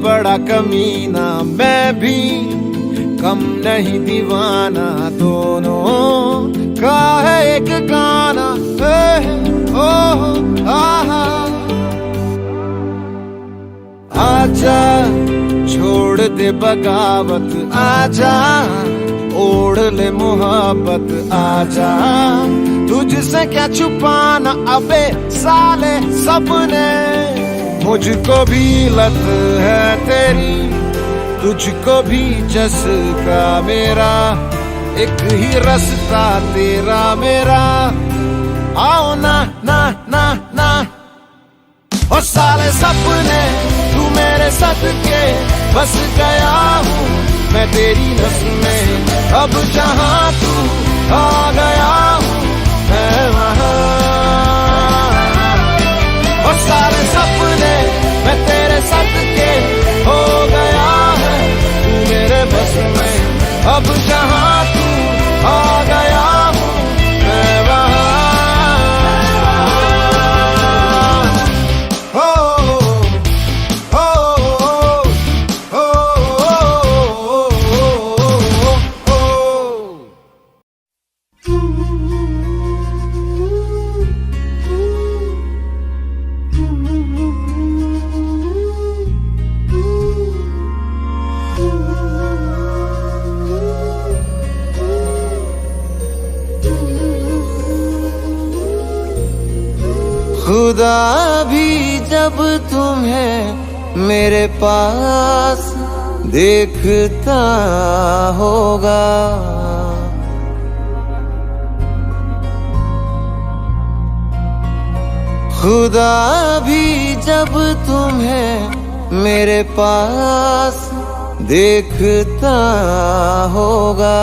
बड़ा कमीना मैं भी कम नहीं दीवाना, दोनों का है एक गाना, ओह आहा। आजा छोड़ दे बगावत, आजा ओढ़ ले मोहब्बत, आजा तुझसे क्या छुपाना अबे साले सपने। मुझको भी लत है तेरी, तुझको भी चस्का मेरा, एक ही रास्ता तेरा मेरा, आओ ना ना ना ना। ओ साले सपने तू मेरे सदके बस गया हूँ मैं तेरी नस में, अब जहां तू आ गया हूँ मैं वहां। ओ सारे सपने मैं तेरे सदके हो गया है, तू मेरे बस में, अब जहां तू आ गया हूँ मैं वहां। खुदा भी जब तुम्हें मेरे पास देखता होगा, खुदा भी जब तुम्हें मेरे पास देखता होगा।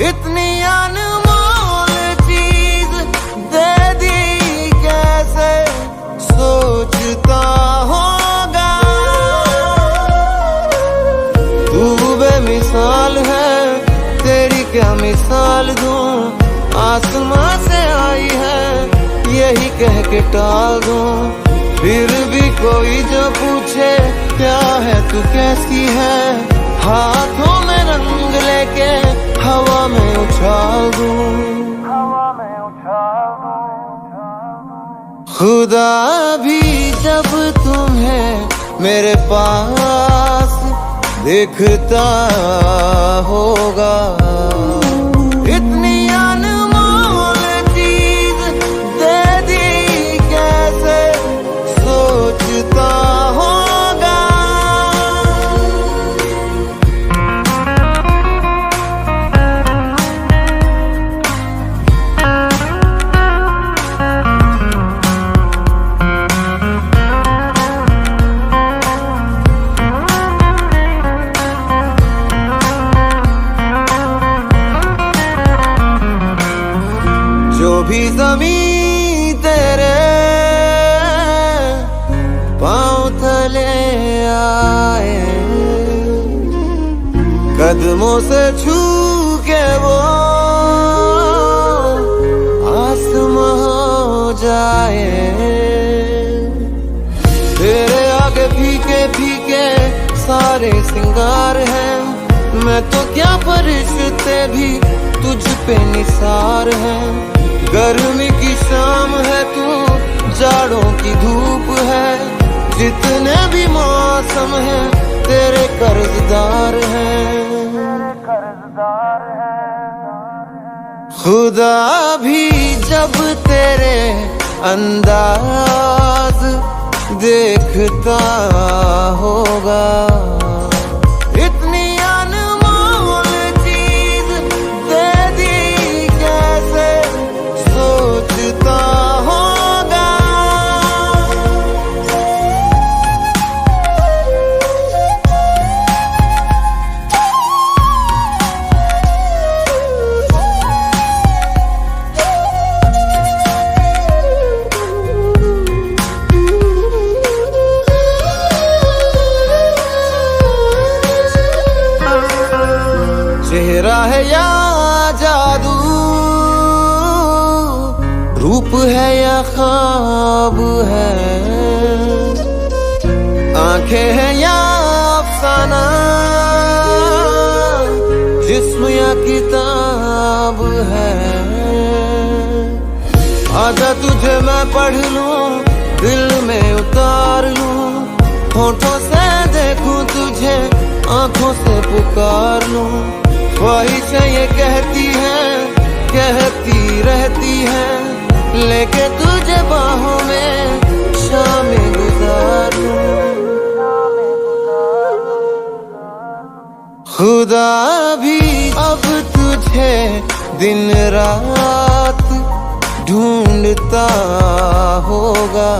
इतनी अनमोल चीज दे दी कैसे सोचता होगा, तू बेमिसाल है तेरी क्या मिसाल दूं, आसमां से आई है यही कह के टाल दूं। फिर भी कोई जो पूछे क्या है तू कैसी है, हाथों में रंग लेके हवा में उछाल दूं। खुदा भी जब तुम्हें मेरे पास देखता होगा, इतनी अनमोल चीज दे दी कैसे सोचता होगा। कदमों से छू के वो आसमां हो जाए। तेरे आगे फीके फीके सारे सिंगार हैं, मैं तो क्या फरिश्ते भी तुझ पे निसार हैं। गर्मी की शाम है तू, जाड़ों की धूप है, जितने भी मौसम हैं तेरे कर्जदार हैं। खुदा भी जब तेरे अंदाज देखता होगा, इतनी अनमोल चीज दे दी कैसे सोचता होगा। चेहरा है या जादू, रूप है या ख्वाब है, आंखें हैं या अफसाना, जिस्म या किताब है। आजा तुझे मैं पढ़ लूं, दिल में उतार लूं, होठों से देखूं तुझे, आंखों से पुकार लूं। ख्वाहिशें ये कहती हैं, कहती रहती हैं, लेके तुझे बाहों में शामें गुजारूं। खुदा भी अब तुझे दिन रात ढूंढता होगा।